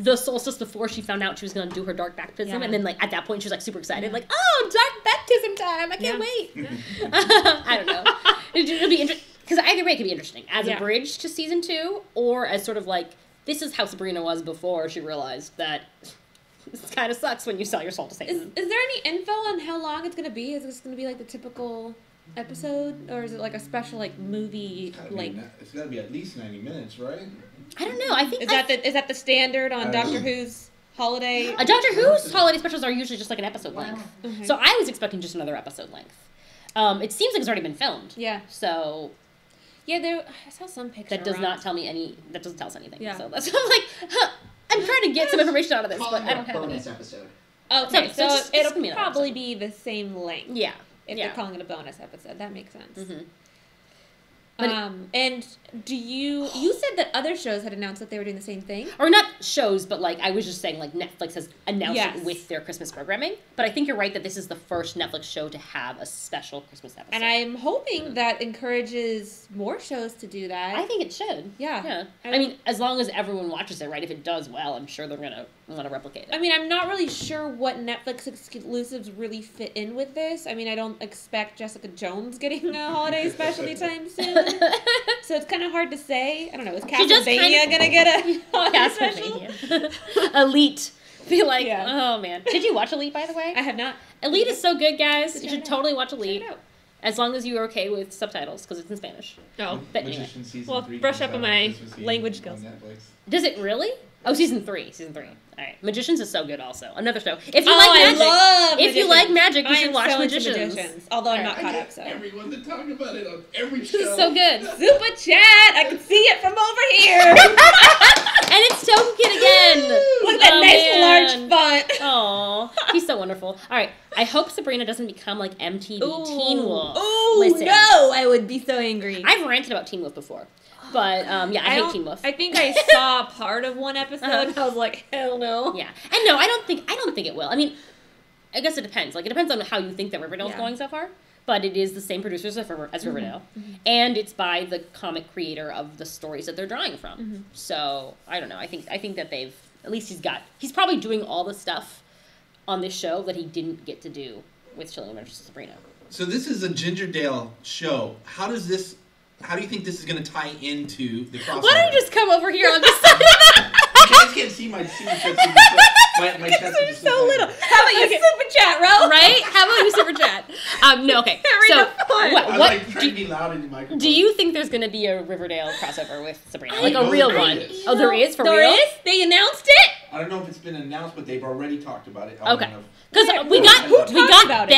the solstice before she found out she was going to do her dark baptism, and then like at that point she was like super excited, like, oh, dark baptism time! I can't wait. I don't know. It'll be interesting because either way it could be interesting as a bridge to season 2, or as sort of like, this is how Sabrina was before she realized that this kind of sucks when you sell your soul to Satan. Is there any info on how long it's going to be? Is this going to be like the typical episode, or is it like a special like movie? It's got to be at least 90 minutes, right? I don't know. I think is that the standard on Doctor Who's holiday? Doctor Who's holiday specials are usually just like an episode length. Mm-hmm. So I was expecting just another episode length. It seems like it's already been filmed. Yeah. So. Yeah, I saw some pictures. That does not tell me that doesn't tell us anything. Yeah. So that's I'm like, I'm trying to get some information out of this, but I don't have any. Episode. Okay, so it'll probably be the same length. Yeah. If they're calling it a bonus episode, that makes sense. Mm-hmm. And you said that other shows had announced that they were doing the same thing? Or not shows, but like I was just saying like Netflix has announced it with their Christmas programming. But I think you're right that this is the first Netflix show to have a special Christmas episode. And I'm hoping that encourages more shows to do that. I think it should. Yeah. I mean, as long as everyone watches it, right? If it does well, I'm sure they're going to want to replicate it. I mean, I'm not really sure what Netflix exclusives really fit in with this. I mean, I don't expect Jessica Jones getting a holiday special anytime soon. So it's kind of hard to say. I don't know. Is Castlevania gonna get a holiday special? Elite. Be like, oh man. Did you watch Elite, by the way? I have not. Elite is so good, guys. You should totally watch Elite. As long as you are okay with subtitles, because it's in Spanish. Oh. But anyway. Well, brush up on my language skills. Does it really? Oh, season 3. All right. Magicians is so good also. Another show. If you like magic, you should watch Magicians. Although I'm not caught up, so. Everyone to talk about it on every show. This is so good. Super chat! I can see it from over here! And it's Token again! Look at that nice large font! Aw, he's so wonderful. All right, I hope Sabrina doesn't become like MTV Teen Wolf. Oh, no! I would be so angry. I've ranted about Teen Wolf before. But, I hate Teen Wolf. I think I saw part of one episode, and I was like, hell no. Yeah. And no, I don't think it will. I mean, I guess it depends. Like, it depends on how you think that Riverdale's going so far. but it is the same producers as Riverdale, and it's by the comic creator of the stories that they're drawing from. So I don't know. I think that they've at least he's probably doing all the stuff on this show that he didn't get to do with Chilling Adventures of Sabrina. So this is a Gingerdale show. How do you think this is going to tie into the crossover? Why don't you just come over here? I'm just You guys can't see my chest. My chest They're is so little. How about you super chat, Ro? right? How about you super chat? No, okay. So, I was what like trying to be loud in the microphone. do you think there's going to be a Riverdale crossover with Sabrina, like know a real there one? is. Oh, there is for There real. is? They announced it? I don't know if it's been announced, but they've already talked about it. Okay. Because Who we talked got about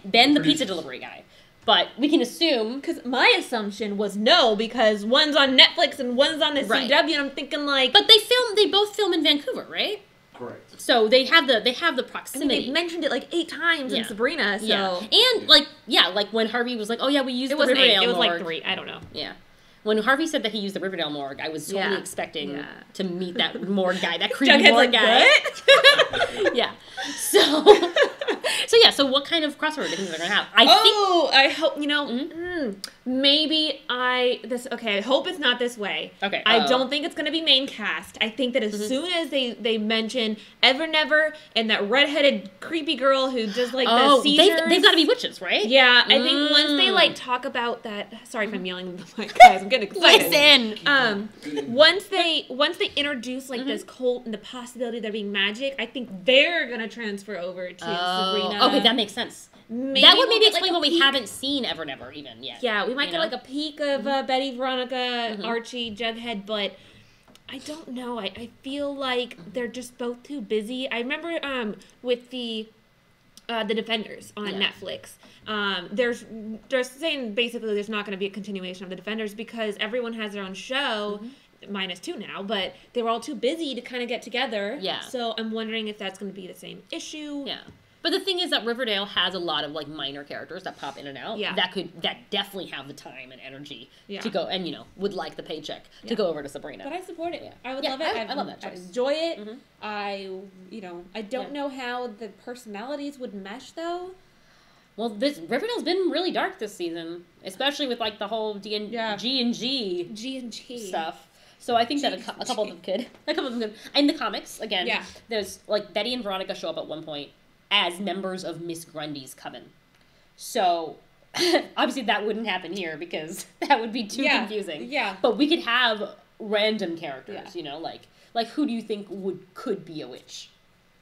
Ben the pizza Producers. delivery guy, but we can assume. Because my assumption was no, because one's on Netflix and one's on the Right. CW, and I'm thinking like... But they both film in Vancouver, right? Correct. So they have the I mean, proximity. they've mentioned it like 8 times in Sabrina, so... Yeah, and like when Harvey was like, "Oh yeah, we used It the wasn't 8, Riverdale it was morgue." like 3, I don't know. Yeah, when Harvey said that he used the Riverdale morgue, I was totally Yeah. expecting Yeah. to meet that morgue guy, that creepy Jughead's morgue like, guy. what? Yeah. So what kind of crossover do you think they're gonna have? I hope, maybe I hope it's not this way. Okay, I don't think it's going to be main cast. I think that as soon as they mention Ever Never and that redheaded creepy girl who does like the seizures. they've got to be witches, right? Yeah, I think once they like talk about that, sorry if I'm yelling in the mic, guys, I'm getting excited. Listen. Once they introduce like this cult and the possibility of there being magic, I think they're gonna transfer over to Sabrina. Okay, that makes sense. Maybe That would we'll maybe get, like, explain a what we peek. haven't seen Ever Never even yet. Yeah, we might You get know? like a peek of Betty, Veronica, Archie, Jughead, but I don't know. I feel like they're just both too busy. I remember with the Defenders on Netflix. They're saying basically there's not going to be a continuation of the Defenders because everyone has their own show. Minus 2 now, but they were all too busy to kind of get together. Yeah. So I'm wondering if that's going to be the same issue. Yeah. But the thing is that Riverdale has a lot of like minor characters that pop in and out. Yeah. That definitely have the time and energy Yeah. to go and would like the paycheck to go over to Sabrina. But I support it. Yeah. I would Yeah, love it. I love that I choice. enjoy it. Mhm. I don't know how the personalities would mesh though. Well, Riverdale's been really dark this season, especially with like the whole G and G G&G stuff. So I think that a couple of them could. In the comics, again, Yeah. there's like Betty and Veronica show up at one point as members of Miss Grundy's coven. So obviously that wouldn't happen here because that would be too confusing. Yeah. But we could have random characters, Yeah. like who do you think could be a witch?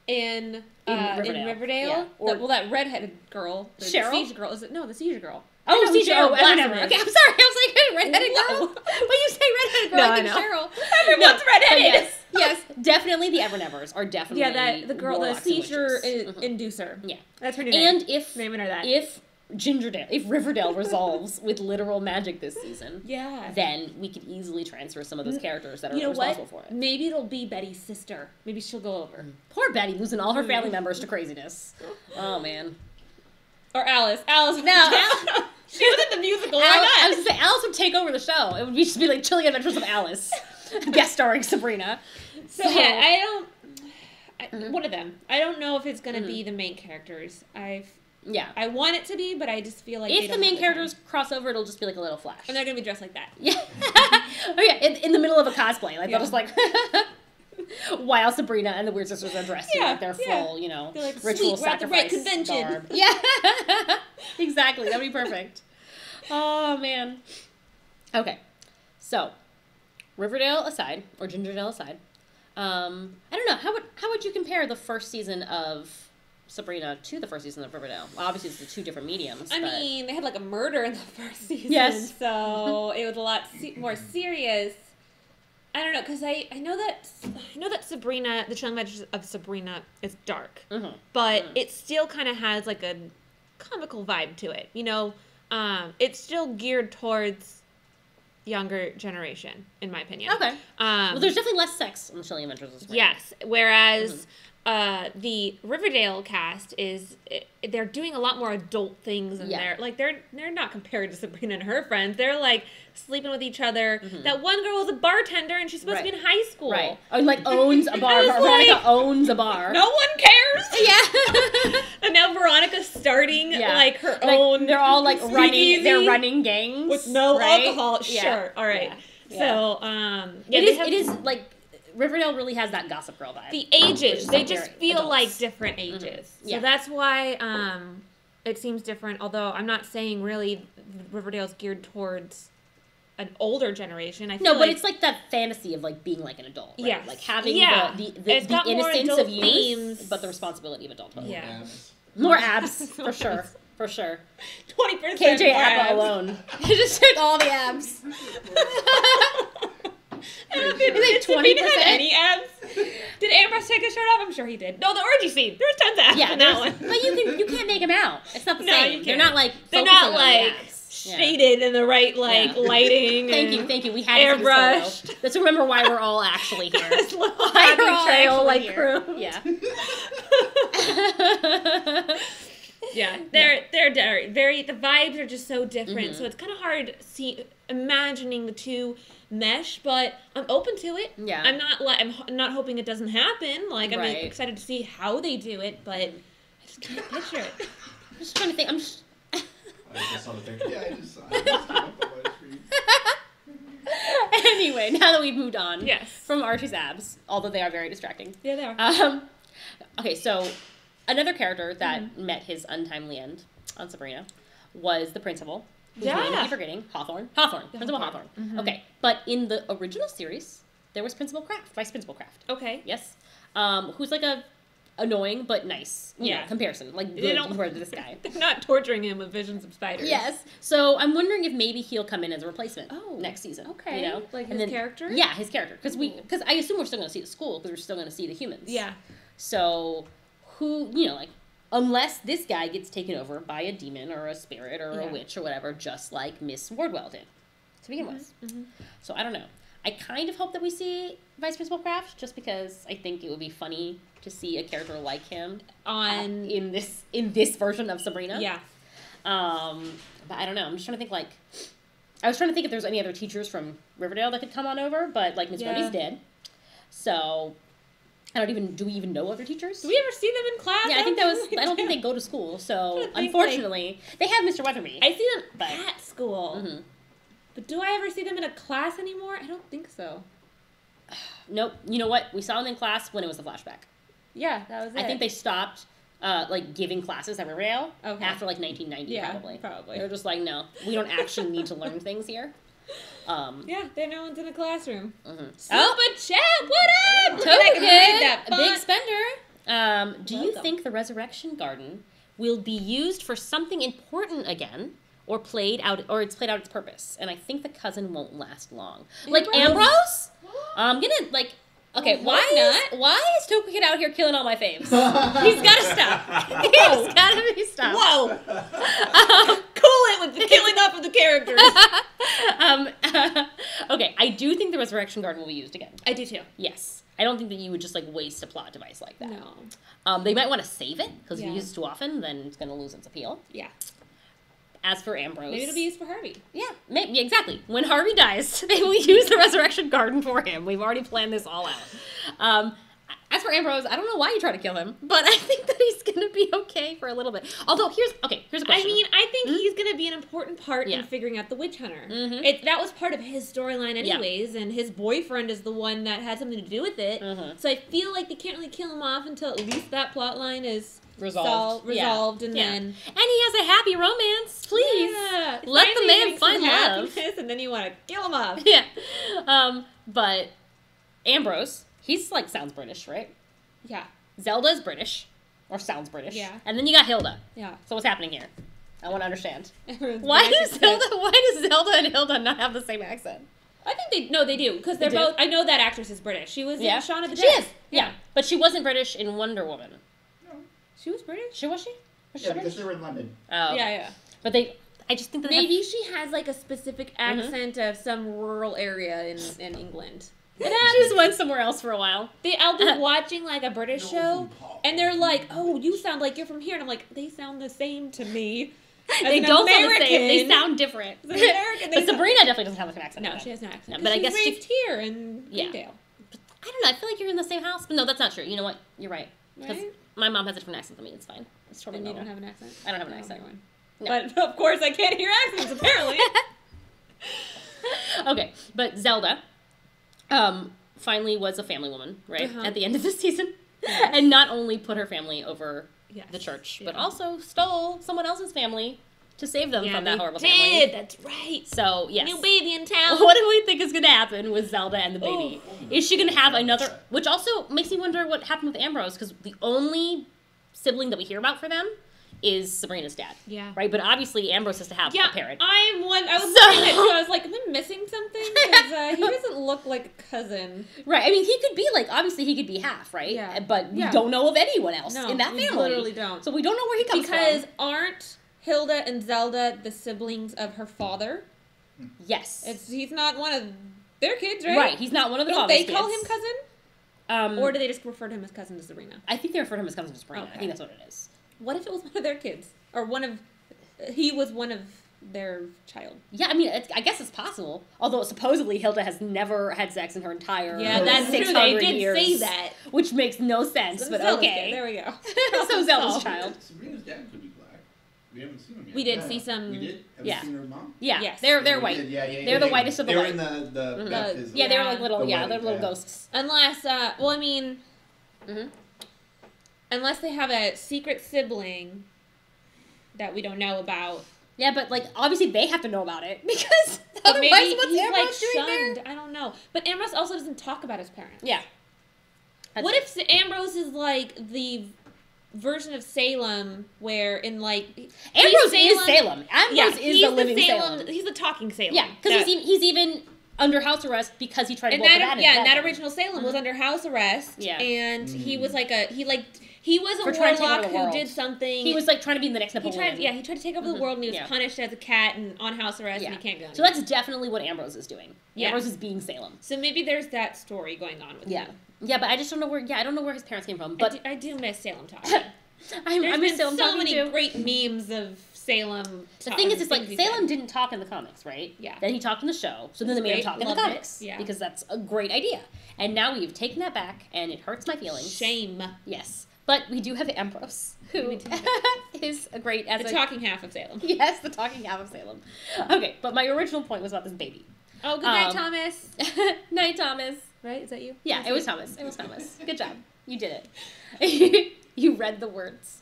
In Riverdale. Riverdale? Yeah. Or- That redheaded girl. The Cheryl? seizure girl. the seizure girl. Oh, I know Caesar. Oh, Cheryl whatever. Blossom Okay, is. I'm sorry. I was like, redheaded girl. When you say redheaded girl, No, I I think know. Cheryl. Everyone's redheaded. But yes, definitely the Evernevers are definitely The girl, the warlocks and seizure witches. inducer. Yeah. That's her new name. And if Naming her that. if Riverdale resolves with literal magic this season, Yeah. then we could easily transfer some of those characters that are You know responsible what? for it. Maybe it'll be Betty's sister. Maybe she'll go over. Poor Betty losing all her family members to craziness. Oh man. Or Alice. Alice. No. She was in the musical. Why I not? was gonna say Alice would take over the show. It would just be like Chilling Adventures of Alice, guest starring Sabrina. So yeah, I don't. One of them. I don't know if it's gonna be the main characters. I want it to be, but I just feel like If they the don't main have characters cross over, it'll just be like a little flash. and they're gonna be dressed like that. Yeah. Oh yeah, in the middle of a cosplay, like they'll just like while Sabrina and the Weird Sisters are dressed in like their full, They're like, ritual "Sweet, we're at the right sacrifice convention." garb. Yeah. Exactly. That'd be perfect. Oh man. Okay. So, Riverdale aside, or Gingerdale aside, I don't know. How would you compare the first season of Sabrina to the first season of Riverdale? Well, obviously, it's the two different mediums. I but... mean, they had like a murder in the first season, Yes. so it was a lot more serious. I don't know, because I know that Sabrina, the Chilling Adventures of Sabrina, is dark, but it still kind of has like a comical vibe to it. It's still geared towards younger generation, in my opinion. Okay. Well, there's definitely less sex in the Chilling Adventures of Sabrina. Yes, whereas the Riverdale cast they're doing a lot more adult things in there. Like they're not compared to Sabrina and her friends. They're like sleeping with each other. That one girl is a bartender and she's supposed to be in high school. Right. And like owns a bar. Veronica owns a bar. No one cares. Yeah. And now Veronica's starting like her own. They're all like speakeasy they're running gangs with no alcohol. Yeah. Sure. All right. Yeah. So it is like Riverdale really has that Gossip Girl vibe. The ages, they just feel adults. like different ages. So that's why it seems different, although I'm not saying really Riverdale's geared towards an older generation. I feel but it's like that fantasy of like being like an adult, right? Yes. Like having the innocence of youth, themes. but the responsibility of adulthood. Yeah. More abs, for sure. For sure. 20% KJ more Appa abs. alone. He just took all the abs. Did Sabrina have any abs? Did Ambrose take his shirt off? I'm sure he did. No, the orgy scene. There's tons of abs in that one. But you can't make them out. It's not the same. They're not like shaded in the right lighting. Thank you. We had to see this photo. Let's remember why we're all actually here. This little happy trail crew. Yeah. Yeah, they're very. The vibes are just so different, so it's kind of hard imagining the two mesh. But I'm open to it. Yeah, I'm not hoping it doesn't happen. Like I'm excited to see how they do it, but I just can't picture it. I'm just trying to think. I just saw the picture. Yeah, I just saw it. It just came up on my screen. Anyway, now that we've moved on from Archie's abs, although they are very distracting. Yeah, they are. Okay, so another character that met his untimely end on Sabrina was the principal. Whose name I keep forgetting. Hawthorne. Principal Hawthorne. Mm-hmm. Okay, but in the original series, there was Vice Principal Kraft. Okay. Yes. Who's like a annoying but nice comparison. Like good compared to this guy. They're not torturing him with visions of spiders. Yes. So I'm wondering if maybe he'll come in as a replacement next season. Okay. You know? Like his character? Yeah, his character. Because I assume we're still going to see the school because we're still going to see the humans. Yeah. So who, unless this guy gets taken over by a demon or a spirit or a witch or whatever, just like Miss Wardwell did to begin with. Mm-hmm. So I don't know. I kind of hope that we see Vice Principal Kraft just because I think it would be funny to see a character like him in this version of Sabrina. Yeah. But I don't know. I'm just trying to think I was trying to think if there's any other teachers from Riverdale that could come on over, but like Miss Wendy's dead. So do we even know other teachers? Do we ever see them in class? Yeah, I don't think they go to school. So unfortunately, they have Mr. Weatherby. I see them at school. Mm-hmm. But do I ever see them in a class anymore? I don't think so. Nope. You know what? We saw them in class when it was the flashback. Yeah, that was it. I think they stopped giving classes at Riverdale after 1990 probably. They were just like, no, we don't actually need to learn things here. There no one's in a classroom. Mm-hmm. Super chat, what up? Token, big spender. Do you think the Resurrection Garden will be used for something important again, or it's played out its purpose? And I think the cousin won't last long. Like Ambrose? I'm gonna okay, why is Token out here killing all my faves? He's gotta stop. He's gotta be stopped. Whoa. Cool it with the killing up of the characters. Okay, I do think the Resurrection Garden will be used again. I do too. Yes. I don't think that you would just waste a plot device like that. No. They might want to save it, because if you use it too often, then it's going to lose its appeal. Yeah. As for Ambrose... Maybe it'll be used for Harvey. Yeah, maybe, exactly. When Harvey dies, they will use the Resurrection Garden for him. We've already planned this all out. As for Ambrose, I don't know why you try to kill him, but I think that he's going to be okay for a little bit. Although, here's a question. I mean, I think he's going to be an important part in figuring out the witch hunter. Mm-hmm. That was part of his storyline anyways, and his boyfriend is the one that had something to do with it. Mm-hmm. So I feel like they can't really kill him off until at least that plot line is resolved, and then... And he has a happy romance, please. Yeah. Let the man find love. And then you want to kill him off. Yeah. But Ambrose... He's sounds British, right? Yeah. Zelda's British, or sounds British. Yeah. And then you got Hilda. Yeah. So what's happening here? I want to understand. Why does Zelda and Hilda not have the same accent? I think they do, because they're both, I know that actress is British. She was in Shaun of the Dead. She is. Yeah. But she wasn't British in Wonder Woman. No. She was British? Was she? Because they were in London. Oh. Yeah. But I just think that maybe she has a specific accent of some rural area in England. She just went somewhere else for a while. I'll be watching like a British show, and they're like, "Oh, you sound like you're from here," and I'm like, "They sound the same to me." They don't sound the same. They sound different. As an American, But Sabrina definitely doesn't have an accent. No, she has no accent. No, but I guess she's raised here in Greendale. I don't know. I feel like you're in the same house, but no, that's not true. You know what? You're right. Because Right? my mom has a different accent than me. It's fine. It's totally And you normal. don't have an accent? I don't have an accent. No. But of course, I can't hear accents. Apparently. Okay, but Zelda, finally was a family woman, right? Uh-huh. At the end of this season, Yes. and not only put her family over Yes. the church, Yeah. but also stole someone else's family to save them from that horrible did. family. That's right. So yes. New baby in town. What do we think is going to happen with Zelda and the baby? Oh. Is she going to have another? Which also makes me wonder what happened with Ambrose, because the only sibling that we hear about for them is Sabrina's dad. Yeah. Right? But obviously Ambrose has to have a parent. I was So- saying that too. I was like, am I missing something? Because he doesn't look like a cousin. Right. I mean, he could be like, obviously he could be half, right? Yeah. But we Yeah. don't know of anyone else No, in that we family. literally don't. So we don't know where he comes Because from. aren't Hilda and Zelda the siblings of her father? Yes. He's not one of their kids, right? Right. He's not one of the Don't father's they call kids. him cousin? Or do they just refer to him as cousin to Sabrina? I think they refer to him as cousin to Sabrina. I Okay. think that's what it is. What if it was one of their kids? Or he was one of their child? Yeah, I mean, I guess it's possible. Although supposedly Hilda has never had sex in her entire Yeah, that's true. They 600 did years, say that. which makes no sense. But Zelda's okay, kid. There we go. so Zelda's child. Sabrina's dad could be black. We haven't seen him yet. We did see some. We did? Have Yeah. you seen her mom? Yeah, Yes. they're We white. did, yeah, They're the whitest of the They were white. in the baptism. Yeah, they were Yeah. like little. The Yeah, white, they're little yeah. ghosts. Unless, well, I mean, Mhm. unless they have a secret sibling that we don't know about. Yeah, but like obviously they have to know about it because But otherwise, maybe what's he's Ambrose like doing there? shunned. I don't know. But Ambrose also doesn't talk about his parents. Yeah. What if Ambrose is like the version of Salem where in like Ambrose is Salem? Ambrose Yeah, is he's the living Salem. He's the talking Salem. Yeah, because he's even under house arrest because he tried to and blow up that the yeah, and that Vatican. original Salem was under house arrest. Yeah. and he was like he was a For trying to take warlock over the who world. did something. He was like trying to be the next he Napoleon. tried to take over the world, and he was Yeah. punished as a cat and on house arrest, Yeah. and he can't go. So that's definitely what Ambrose is doing. Yeah. Ambrose is being Salem. So maybe there's that story going on with Yeah. him. Yeah, but I just don't know where. Yeah, I don't know where his parents came from. But I do miss Salem talking. I There's miss been Salem so talking many too. great memes of Salem. The thing is, it's like Salem didn't talk in the comics, right? Yeah. Then he talked in the show, so then they That's made him great. talk in the Loved it. comics. Yeah. Because that's a great idea. And now we've taken that back, and it hurts my feelings. Shame. Yes. But we do have Ambrose, who We do. is a great as The a talking half of Salem. yes, the talking half of Salem. Okay, but my original point was about this baby. Oh, good night, Um, Thomas. Night, Thomas. Right? Is that you? Yeah, it was Thomas. It was Thomas. Good job. You did it. You read the words.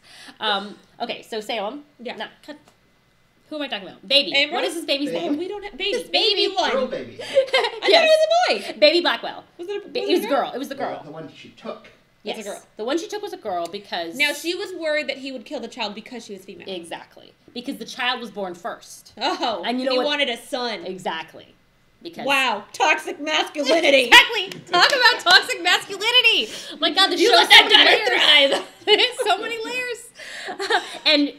Okay, so Salem. Yeah. No, cut. Who am I talking about? Baby. Ambrose? What is his baby's Baby. name? We don't have baby. This baby one. Girl baby. I thought Yes. it was a boy. Baby Blackwell. Was it It was a girl. It was the The girl. one she took. Yes. It's a girl. The one she took was a girl because Now she was worried that he would kill the child because she was female. exactly because the child was born first. Oh, And you know he what- wanted a son. Exactly. Because Wow, toxic masculinity. Exactly. Talk about toxic masculinity. My God, the You show let has so that many daughter layers. thrive. There's so many layers. And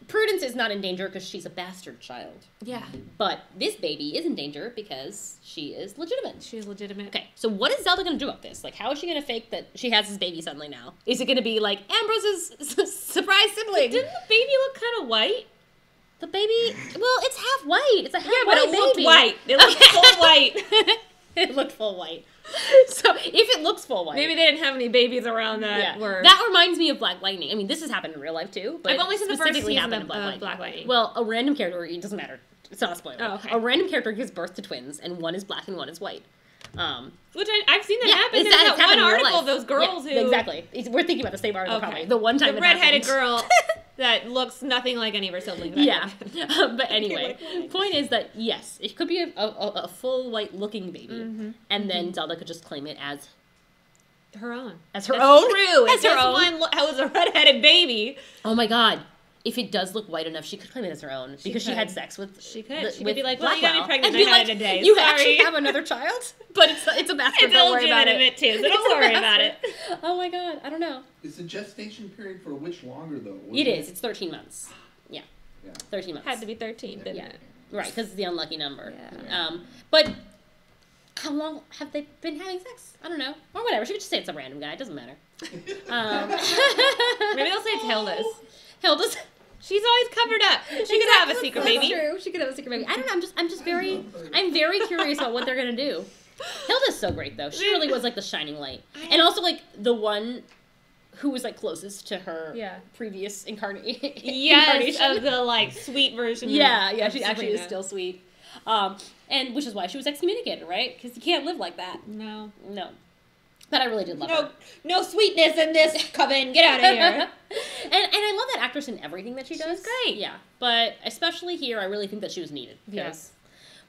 Prudence is not in danger because she's a bastard child. Yeah, But this baby is in danger because she is legitimate. she was legitimate. Okay, so what is Zelda going to do about this? Like, how is she going to fake that she has this baby suddenly now? Is it going to be like Ambrose's surprise sibling? Didn't the baby look kind of white? The baby, well, it's half white. It's a half Yeah, white but it looked baby. white. It looked full white. It looked full white. So if it looks full white, Maybe they didn't have any babies around that yeah. were. That reminds me of Black Lightning. I mean, this has happened in real life too, but I've only seen the first specifically season happened of in Black Black Lightning. Lightning. Well, a random character, it doesn't matter. It's not a spoiler. Oh, okay. A random character gives birth to twins, and one is black and one is white. Which I've seen that Yeah, happen. it's There's happened that one in real article life. of those girls Yeah, who exactly. We're thinking about the same article probably. The one time the it redheaded happened. girl that looks nothing like any of her siblings. that Yeah, happened. but anyway, point is that yes, it could be a full white looking baby, Mm-hmm. and then Zelda could just claim it as Her own. her That's own. true. As If her this own. one was a redheaded baby. Oh my God. If it does look white enough, she could claim it as her own because she could. had sex with. She could. the- She could with be like, "Well, you got me Blackwell." pregnant. And be I had like, it today. You Sorry." actually have another child, but it's a bastard. It's Don't worry about it. illegitimate too, so don't It's a worry about it. bastard. Oh my God, I don't know. Is the gestation period for a witch longer though? It is. It's 13 months. Yeah, Yeah. 13 months. Had to be 13, didn't Yeah. it? Right, because it's the unlucky number. Yeah. But how long have they been having sex? I don't know. Or whatever. She could just say it's a random guy. It doesn't matter. Maybe they'll say it's Hilda's. Hilda's. She's always covered up. She could have a secret baby. That's true. She could have a secret baby. I don't know. I'm very curious about what they're gonna do. Hilda's so great though. She really was like the shining light, and also like the one who was like closest to her previous incarnation. Yes, of the like sweet version. Yeah, she actually is still sweet. And which is why she was excommunicated, right? Because you can't live like that. No. But I really did love her. No sweetness in this coven. Get out of here. And I love that actress in everything that she does. She's great. Yeah, but especially here, I really think that she was needed. Yes.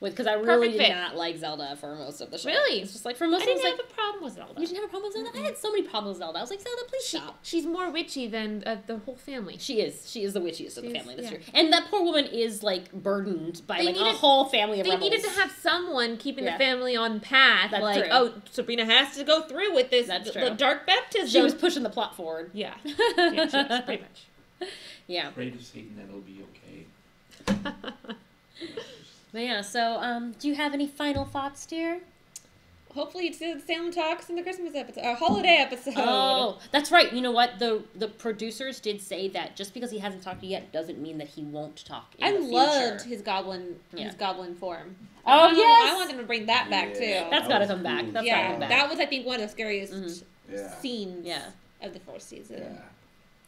Because I really did not like Zelda for most of the show. Really? It's just like for most I of it, didn't like, have a problem with Zelda. you didn't have a problem with Zelda? I had so many problems with Zelda. I was like, Zelda, please stop. She's more witchy than the whole family. She is. She is the witchiest of the family. That's yeah. true. And that poor woman is like burdened by a whole family of rebels. They needed to have someone keeping the family on path. That's like, true. oh, Sabrina has to go through with this. That's true. The dark baptism. She was pushing the plot forward. Yeah. She was, pretty much. Yeah. Pray to Satan that it'll be okay. But yeah, so do you have any final thoughts, dear? Hopefully it's the Salem Talks and the Christmas episode, our holiday episode. Oh, that's right. You know what? The producers did say that just because he hasn't talked yet doesn't mean that he won't talk in the future. Loved his goblin form. Oh, yes! I want them to bring that back, too. That's got to come back. That's got to come back. That was, I think, one of the scariest scenes of the first season. Yeah.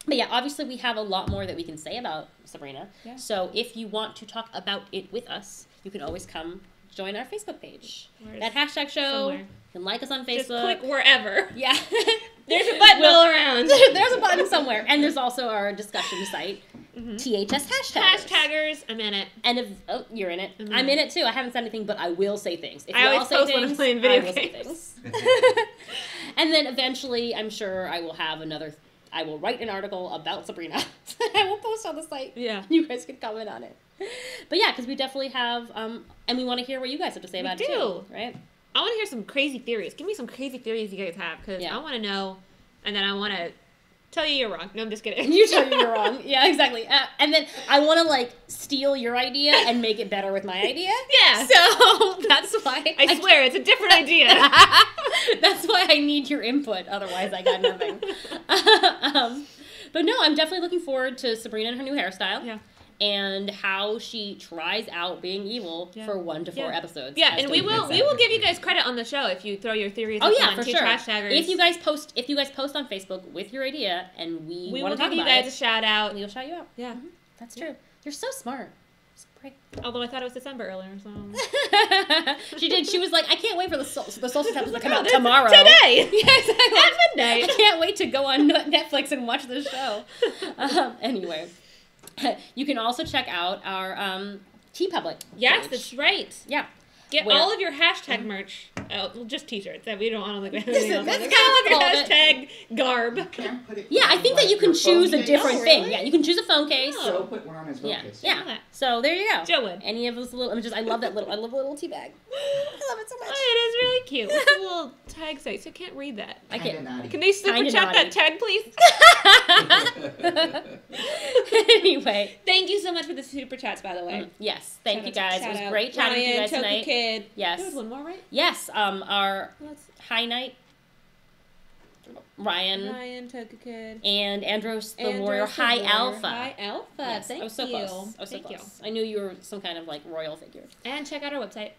But yeah, obviously we have a lot more that we can say about Sabrina. Yeah. So if you want to talk about it with us, you can always come join our Facebook page. That hashtag show. Somewhere. You can like us on Facebook. Just click wherever. Yeah. There's a button all around. There's a button somewhere. And there's also our discussion site, THS Hashtaggers. Hashtaggers, I'm in it. And if, you're in it. I'm in it too. I haven't said anything, but I will say things. If I you always all say post things, when I'm playing video I will say games. things. And then eventually, I'm sure I will have I will write an article about Sabrina. I will post on the site. Yeah. You guys can comment on it. But yeah, because we definitely have, and we want to hear what you guys have to say about it too, right? I want to hear some crazy theories. Give me some crazy theories you guys have, because I want to know, and then I want to tell you you're wrong. No, I'm just kidding. You tell me you're wrong. Yeah, exactly. And then I want to like steal your idea and make it better with my idea. Yeah. So that's why I swear it's a different idea. That's why I need your input. Otherwise, I got nothing. But no, I'm definitely looking forward to Sabrina and her new hairstyle. Yeah. And how she tries out being evil for 1 to 4 episodes. Yeah, and we will give you guys credit on the show if you throw your theories on for sure. Hashtaggers. If you guys post on Facebook with your idea and we want to talk about it, will give you guys a shout out. We'll shout you out. Yeah. That's true. You're so smart. Although I thought it was December earlier, so she did. She was like, I can't wait for the solstice episode to come out tomorrow. Today! Yeah, exactly. At midnight. I can't wait to go on Netflix and watch this show. Anyway. You can also check out our TeePublic. Yes, page. that's right. Yeah. Get all of your hashtag merch. Just t-shirts that we don't want to look at. That's all of your hashtag garb. Yeah, I think that you can choose a different thing. Yeah, you can choose a phone case. Joe put one on his phone case. Yeah. So there you go. Joe would. Any of those little, I love that little, I love the little tea bag. I love it so much. Oh, it is really cute. What's the little tag say? So I can't read that. I can't. Can they super chat that tag, please? Anyway. Thank you so much for the super chats, by the way. Yes. Thank you guys. It was great chatting with you guys tonight. Kid. Yes. There was one more, right? Yes. Our High Night. Ryan, Toku Kid. And Andros the Warrior, High Alpha. High Alpha. Yes, Thank I was so you. close. I was so Thank close. I knew you were some kind of like royal figure. And check out our website.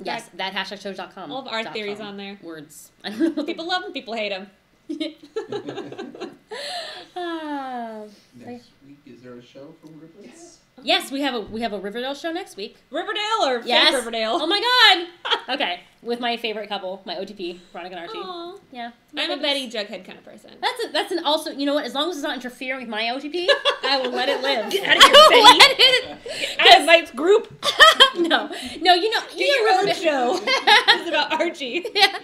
Yes, that #shows.com. All of our theories on there. Words. I don't know. People love them, people hate them. Next week, is there a show from Riverdale? Yes, we have a Riverdale show next week. Riverdale or fake Riverdale? Oh my god! Okay, with my favorite couple, my OTP, Veronica and Archie. Aww. Yeah. I'm a Betty Jughead kind of person. That's an also, you know what, as long as it's not interfering with my OTP, I will let it live. Get out of here, Betty! Get out of Mike's group! No, you know your own show. It's about Archie. Yeah.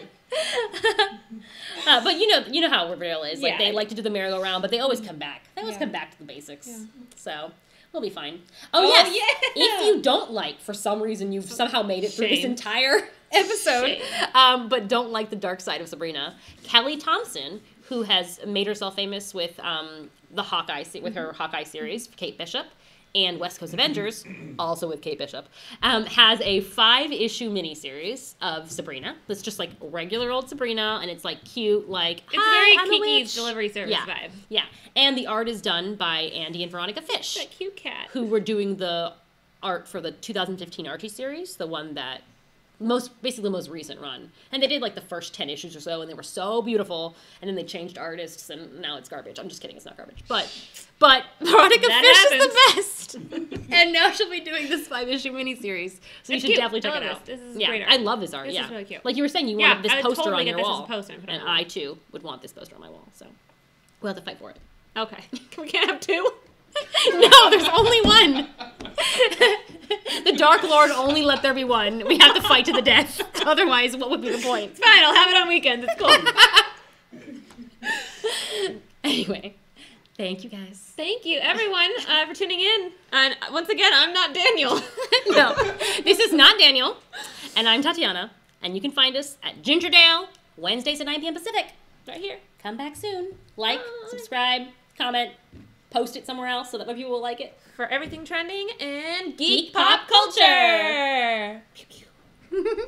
But you know how Riverdale is. Like, they like to do the merry-go-round, but they always come back. They always come back to the basics. Yeah. So, we'll be fine. Oh, yes. Yeah. If you don't like, for some reason, you've somehow made it through this entire episode, but don't like the dark side of Sabrina, Kelly Thompson, who has made herself famous with the Hawkeye, with her Hawkeye series, Kate Bishop, and West Coast Avengers, also with Kate Bishop, has a 5-issue miniseries of Sabrina. That's just like regular old Sabrina, and it's like cute, like It's very I'm a Kiki's witch. delivery service vibe. Yeah, and the art is done by Andy and Veronica Fish, That cute cat. who were doing the art for the 2015 Archie series, the one that basically the most recent run. And they did like the first 10 issues or so, and they were so beautiful, and then they changed artists, and now it's garbage. I'm just kidding, it's not garbage. But Veronica Fish is the best. And now she'll be doing this 5-issue miniseries. So you should cute. definitely check I it love out. this. This is yeah, great art. I love this art, This yeah. is really cute. Like you were saying, you Yeah, wanted this I would poster totally on get your this as wall. a poster and put it And on my wall. I, too, would want this poster on my wall, so we'll have to fight for it. Okay. We can't have two? No, there's only one. The Dark Lord only let there be one. We have to fight to the death. Otherwise, what would be the point? It's fine, I'll have it on weekends. It's cool. Anyway, thank you guys. Thank you, everyone, for tuning in. And once again, I'm not Daniel. No, this is not Daniel, and I'm Tatiana, and you can find us at Gingerdale, Wednesdays at 9 p.m. Pacific. Right here. Come back soon. Like, Bye. subscribe, comment, post it somewhere else so that more people will like it. For everything trending and Geek geek pop pop culture. Pew, pew.